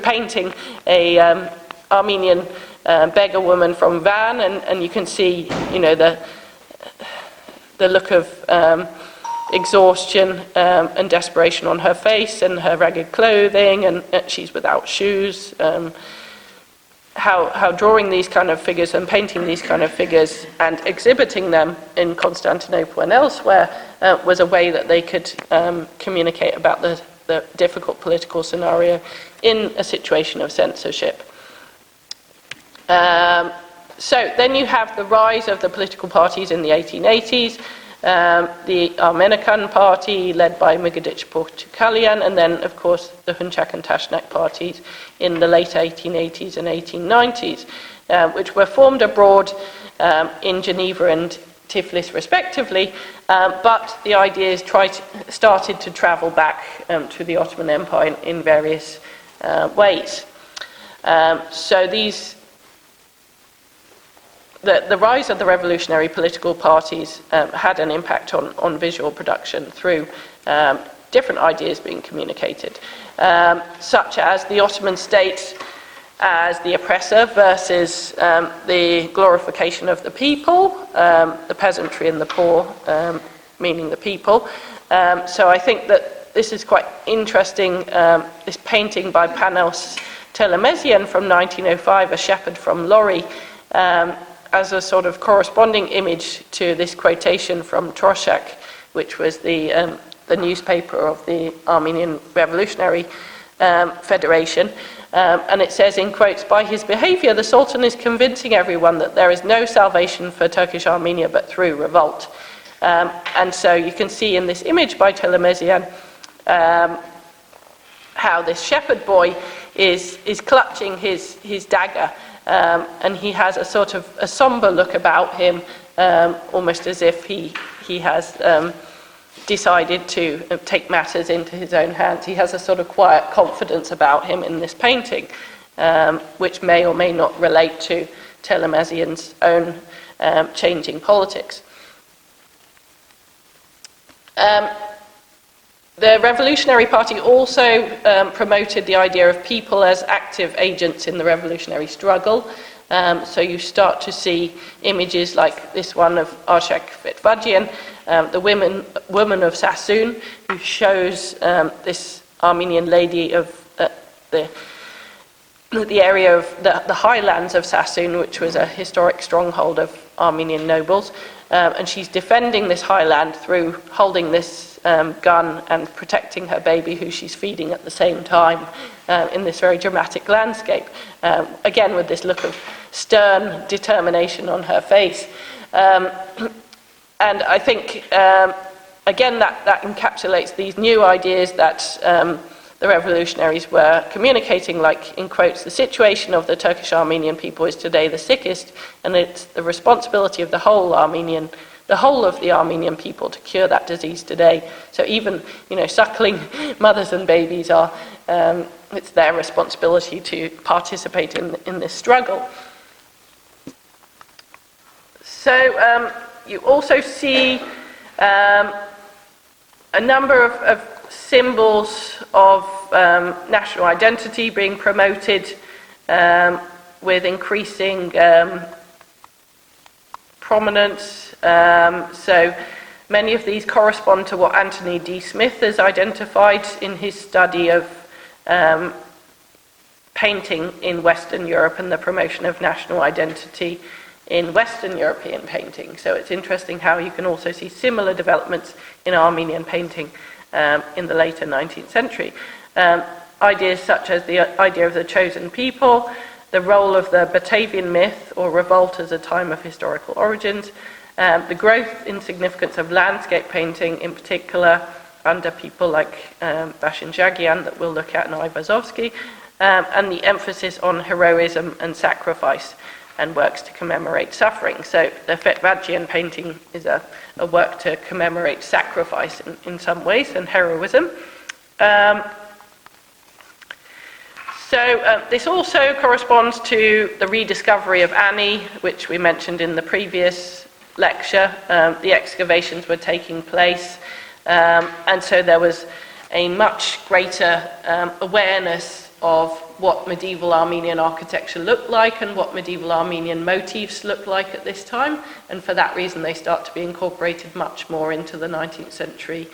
painting a Armenian beggar woman from Van, and you can see, the look of exhaustion and desperation on her face, and her ragged clothing, and she's without shoes. How drawing these kind of figures and painting these kind of figures and exhibiting them in Constantinople and elsewhere was a way that they could communicate about the difficult political scenario in a situation of censorship. So then you have the rise of the political parties in the 1880s, the Armenian party led by Migadic Portukalyan, and then of course the Hunchak and Tashnak parties in the late 1880s and 1890s, which were formed abroad in Geneva and Tiflis respectively, but the ideas started to travel back to the Ottoman Empire in various ways. So the rise of the revolutionary political parties had an impact on visual production through different ideas being communicated, such as the Ottoman state as the oppressor versus the glorification of the people, the peasantry and the poor, meaning the people. So I think that this is quite interesting, this painting by Panos Telemesian from 1905, a shepherd from Lori, as a sort of corresponding image to this quotation from Troshak, which was the newspaper of the Armenian Revolutionary Federation. And it says, in quotes, "By his behavior, the Sultan is convincing everyone that there is no salvation for Turkish Armenia but through revolt." And so you can see in this image by Telemesian how this shepherd boy is clutching his dagger, and he has a sort of a somber look about him, almost as if he has decided to take matters into his own hands. He has a sort of quiet confidence about him in this painting, which may or may not relate to Telemesian's own changing politics. The Revolutionary Party also promoted the idea of people as active agents in the revolutionary struggle. So you start to see images like this one of Arshak Fetvadjian, the woman of Sassoon, who shows this Armenian lady of the area of the highlands of Sassoon, which was a historic stronghold of Armenian nobles. And she's defending this highland through holding this gun and protecting her baby, who she's feeding at the same time, in this very dramatic landscape. Again, with this look of stern determination on her face. And I think, again, that encapsulates these new ideas that the revolutionaries were communicating, like, in quotes, the situation of the Turkish Armenian people is today the sickest, and it's the responsibility of the whole of the Armenian people to cure that disease today. So even, suckling mothers and babies are, it's their responsibility to participate in this struggle. So you also see a number of symbols of national identity being promoted with increasing prominence. So many of these correspond to what Anthony D. Smith has identified in his study of painting in Western Europe and the promotion of national identity in Western European painting. So it's interesting how you can also see similar developments in Armenian painting in the later 19th century. Ideas such as the idea of the chosen people, the role of the Batavian myth or revolt as a time of historical origins, the growth in significance of landscape painting, in particular under people like Bashin-Jagian, that we'll look at, and Ayvazovsky, and the emphasis on heroism and sacrifice and works to commemorate suffering. So the Fetvadjian painting is a work to commemorate sacrifice in some ways and heroism. So this also corresponds to the rediscovery of Ani, which we mentioned in the previous lecture. The excavations were taking place, and so there was a much greater awareness of what medieval Armenian architecture looked like and what medieval Armenian motifs looked like at this time, and for that reason they start to be incorporated much more into the 19th century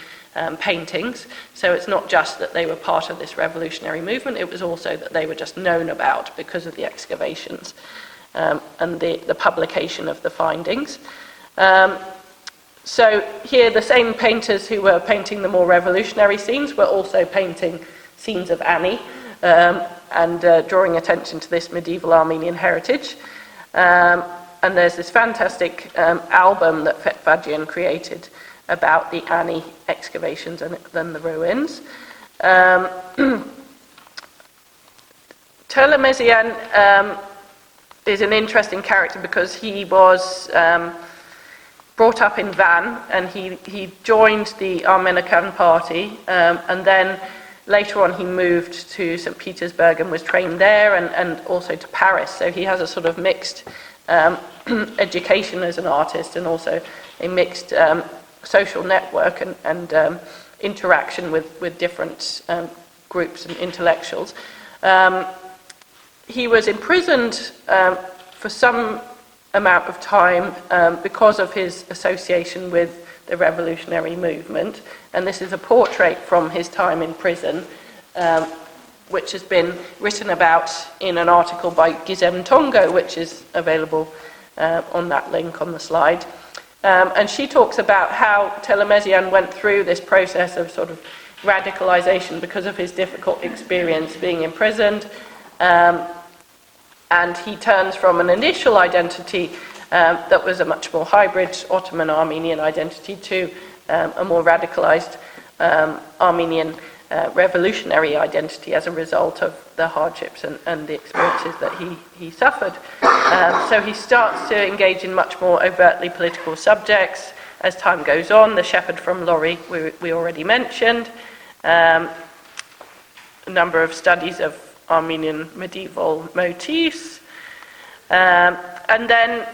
paintings. So it's not just that they were part of this revolutionary movement, it was also that they were just known about because of the excavations and the publication of the findings. So here the same painters who were painting the more revolutionary scenes were also painting scenes of Ani, and drawing attention to this medieval Armenian heritage. And there's this fantastic album that Fetvadjian created about the Ani excavations and then the ruins. Telemesian is an interesting character because he was brought up in Van, and he joined the Armenican party, and then later on he moved to St. Petersburg and was trained there, and also to Paris. So he has a sort of mixed education as an artist, and also a mixed social network and interaction with different groups and intellectuals. He was imprisoned for some amount of time because of his association with the revolutionary movement, and this is a portrait from his time in prison, which has been written about in an article by Gizem Tongo, which is available on that link on the slide. And she talks about how Telemesian went through this process of sort of radicalization because of his difficult experience being imprisoned, and he turns from an initial identity that was a much more hybrid Ottoman Armenian identity to a more radicalized Armenian revolutionary identity as a result of the hardships and the experiences that he suffered. So he starts to engage in much more overtly political subjects as time goes on. The shepherd from Lorry we already mentioned. A number of studies of Armenian medieval motifs. And then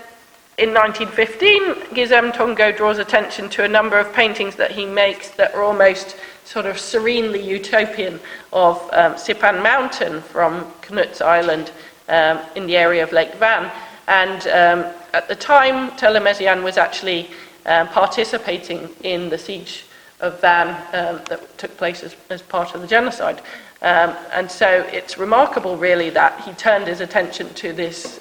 in 1915, Gizem Tongo draws attention to a number of paintings that he makes that are almost sort of serenely utopian, of Sipan Mountain from Knut's Island in the area of Lake Van. And at the time, Telemesian was actually participating in the siege of Van that took place as part of the genocide. And so it's remarkable, really, that he turned his attention to this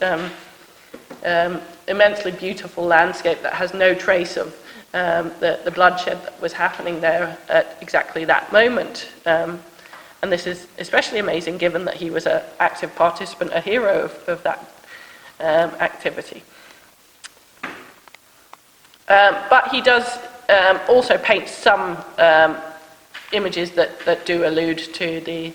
immensely beautiful landscape that has no trace of the bloodshed that was happening there at exactly that moment. And this is especially amazing given that he was an active participant, a hero of that activity. But he does also paint some images that do allude to the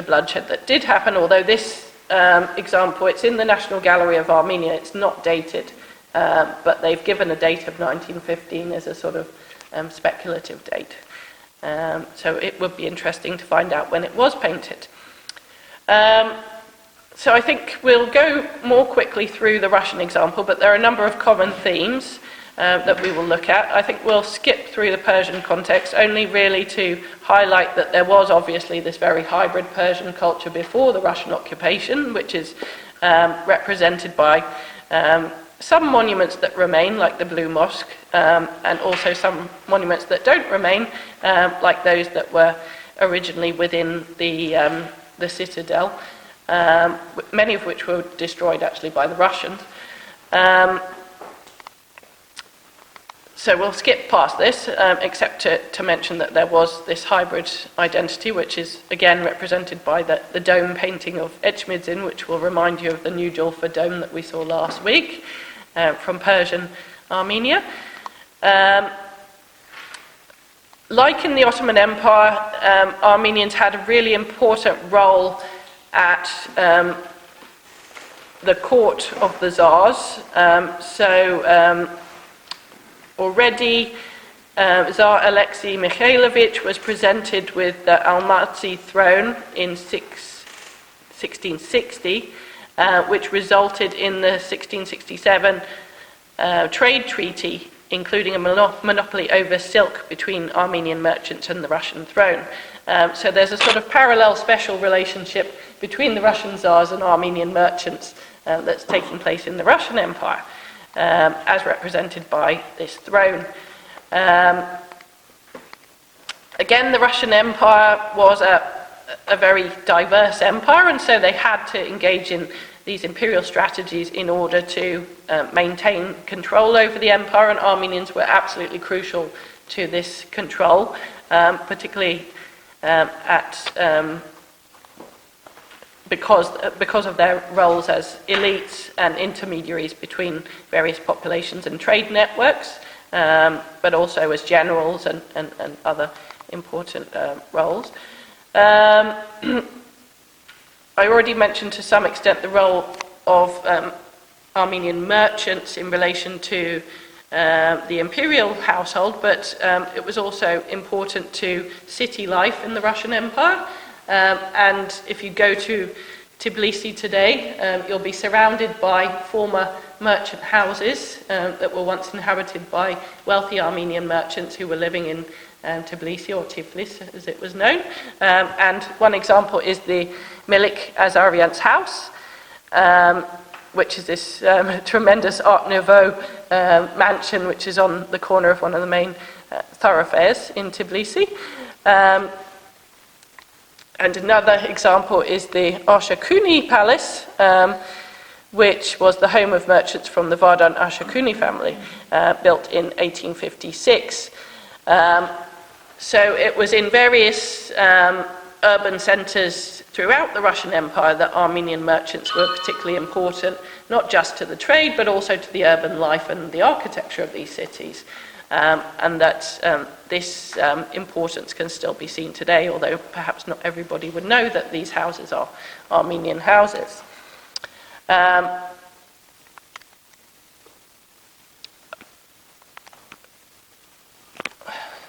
bloodshed that did happen, although this example, it's in the National Gallery of Armenia, it's not dated, but they've given a date of 1915 as a sort of speculative date. So it would be interesting to find out when it was painted. So I think we'll go more quickly through the Russian example, but there are a number of common themes that we will look at. I think we'll skip through the Persian context, only really to highlight that there was obviously this very hybrid Persian culture before the Russian occupation, which is represented by some monuments that remain, like the Blue Mosque, and also some monuments that don't remain, like those that were originally within the citadel, many of which were destroyed actually by the Russians. So we'll skip past this, except to mention that there was this hybrid identity, which is again represented by the dome painting of Etchmidzin, which will remind you of the New Julfa dome that we saw last week from Persian Armenia. Like in the Ottoman Empire, Armenians had a really important role at the court of the Tsars. Already, Tsar Alexei Mikhailovich was presented with the Almaty throne in 1660, which resulted in the 1667 trade treaty, including a monopoly over silk between Armenian merchants and the Russian throne. So there's a sort of parallel special relationship between the Russian Tsars and Armenian merchants that's taking place in the Russian Empire. As represented by this throne. Again, the Russian Empire was a very diverse empire, and so they had to engage in these imperial strategies in order to maintain control over the empire, and Armenians were absolutely crucial to this control, particularly because of their roles as elites and intermediaries between various populations and trade networks, but also as generals and other important roles. I already mentioned to some extent the role of Armenian merchants in relation to the imperial household, but it was also important to city life in the Russian Empire. And if you go to Tbilisi today, you'll be surrounded by former merchant houses that were once inhabited by wealthy Armenian merchants who were living in Tbilisi, or Tiflis as it was known. And one example is the Milik Azarian's house, which is this tremendous Art Nouveau mansion which is on the corner of one of the main thoroughfares in Tbilisi. And another example is the Ashakuni Palace, which was the home of merchants from the Vardan Ashakuni family, built in 1856. So it was in various urban centres throughout the Russian Empire that Armenian merchants were particularly important, not just to the trade, but also to the urban life and the architecture of these cities. And that this importance can still be seen today, although perhaps not everybody would know that these houses are Armenian houses.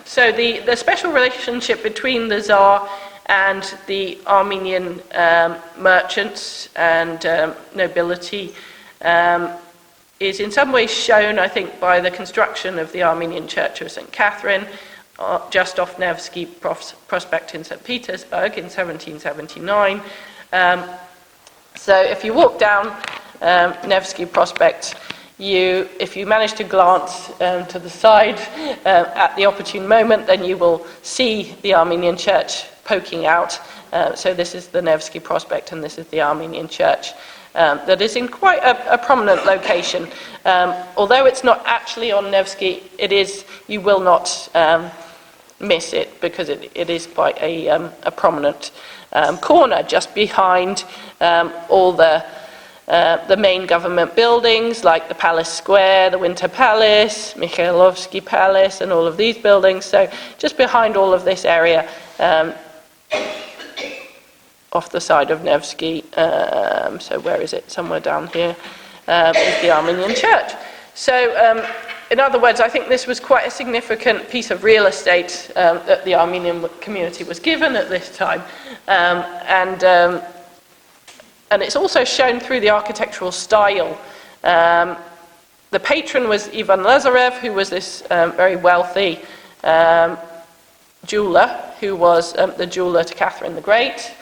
So the special relationship between the Tsar and the Armenian merchants and nobility is in some ways shown, I think, by the construction of the Armenian Church of St. Catherine, just off Nevsky Prospect in St. Petersburg in 1779, So if you walk down Nevsky Prospect, if you manage to glance to the side at the opportune moment, then you will see the Armenian church poking out. So this is the Nevsky Prospect, and this is the Armenian church that is in quite a prominent location. Although it's not actually on Nevsky, you will not miss it, because it is quite a prominent corner just behind all the main government buildings, like the Palace Square, the Winter Palace, Mikhailovsky Palace, and all of these buildings. So just behind all of this area, off the side of Nevsky, so where is it? Somewhere down here, is the Armenian church. So in other words, I think this was quite a significant piece of real estate that the Armenian community was given at this time. And it's also shown through the architectural style. The patron was Ivan Lazarev, who was this very wealthy jeweler, who was the jeweler to Catherine the Great,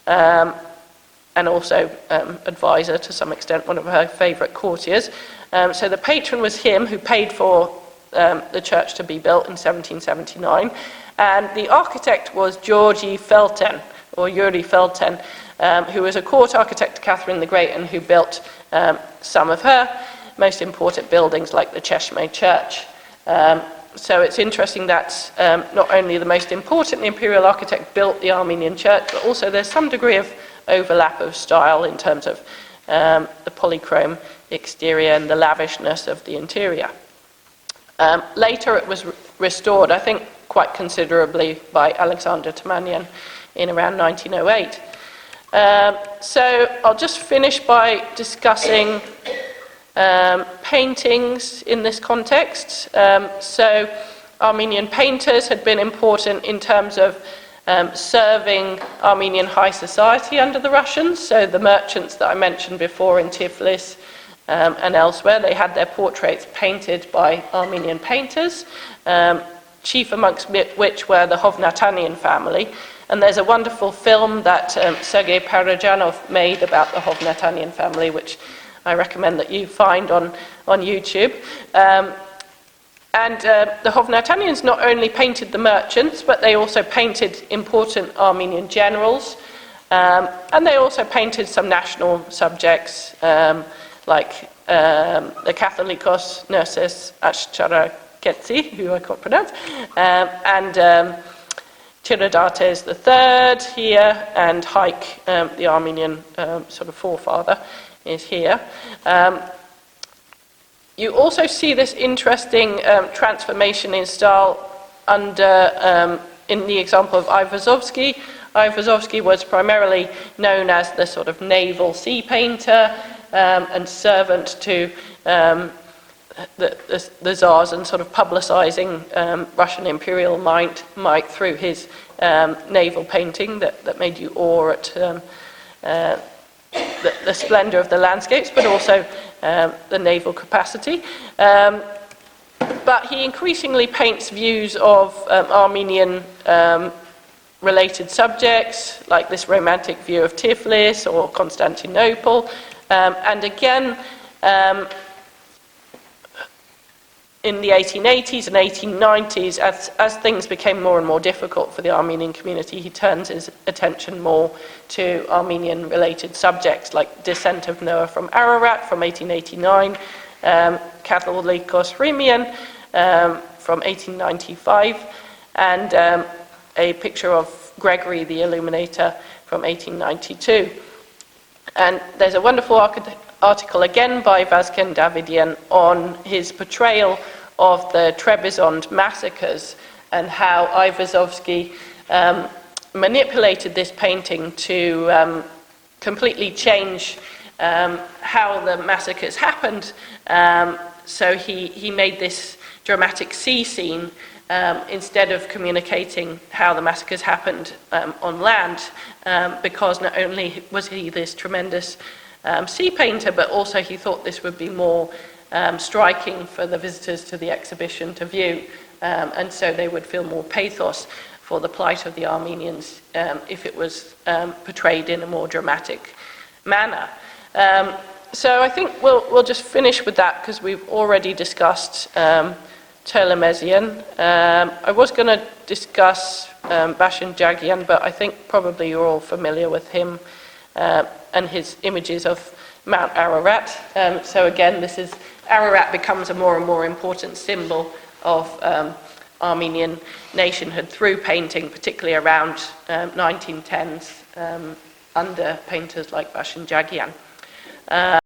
and also advisor to some extent, one of her favourite courtiers. So the patron was him, who paid for the church to be built in 1779. And the architect was Georgi Felten, or Yuri Felten, who was a court architect to Catherine the Great, and who built some of her most important buildings, like the Cheshme Church. So it's interesting that not only the most important imperial architect built the Armenian church, but also there's some degree of overlap of style in terms of the polychrome exterior and the lavishness of the interior. Later it was restored, I think, quite considerably by Alexander Tamanyan in around 1908. So I'll just finish by discussing paintings in this context. So Armenian painters had been important in terms of serving Armenian high society under the Russians. So the merchants that I mentioned before in Tiflis and elsewhere, they had their portraits painted by Armenian painters, chief amongst which were the Hovnatanian family. And there's a wonderful film that Sergei Parajanov made about the Hovnatanian family, which I recommend that you find on YouTube. And the Hovnatanians not only painted the merchants, but they also painted important Armenian generals, and they also painted some national subjects, like the Catholicos Nurses Ashcharaketsi, who I can't pronounce, and Tiridates III here, and Haik, the Armenian sort of forefather, is here. You also see this interesting transformation in style under, in the example of Ayvazovsky. Ayvazovsky was primarily known as the sort of naval sea painter and servant to the Tsars, and sort of publicizing Russian imperial might through his naval painting that made you awe at the splendor of the landscapes, but also the naval capacity. But he increasingly paints views of Armenian related subjects, like this romantic view of Tiflis or Constantinople. And again, in the 1880s and 1890s, as things became more and more difficult for the Armenian community, he turns his attention more to Armenian-related subjects, like Descent of Noah from Ararat from 1889, Catholicos Rimian from 1895, and a picture of Gregory the Illuminator from 1892. And there's a wonderful article again by Vazken Davidian on his portrayal of the Trebizond massacres and how Ayvazovsky manipulated this painting to completely change how the massacres happened. So he made this dramatic sea scene instead of communicating how the massacres happened on land, because not only was he this tremendous sea painter, but also he thought this would be more striking for the visitors to the exhibition to view, and so they would feel more pathos for the plight of the Armenians if it was portrayed in a more dramatic manner. So I think we'll just finish with that because we've already discussed Ptolemasian. I was going to discuss Bashan-Jaghian, but I think probably you're all familiar with him and his images of Mount Ararat. So again, Ararat becomes a more and more important symbol of Armenian nationhood through painting, particularly around 1910s under painters like Bashan-Jaghian.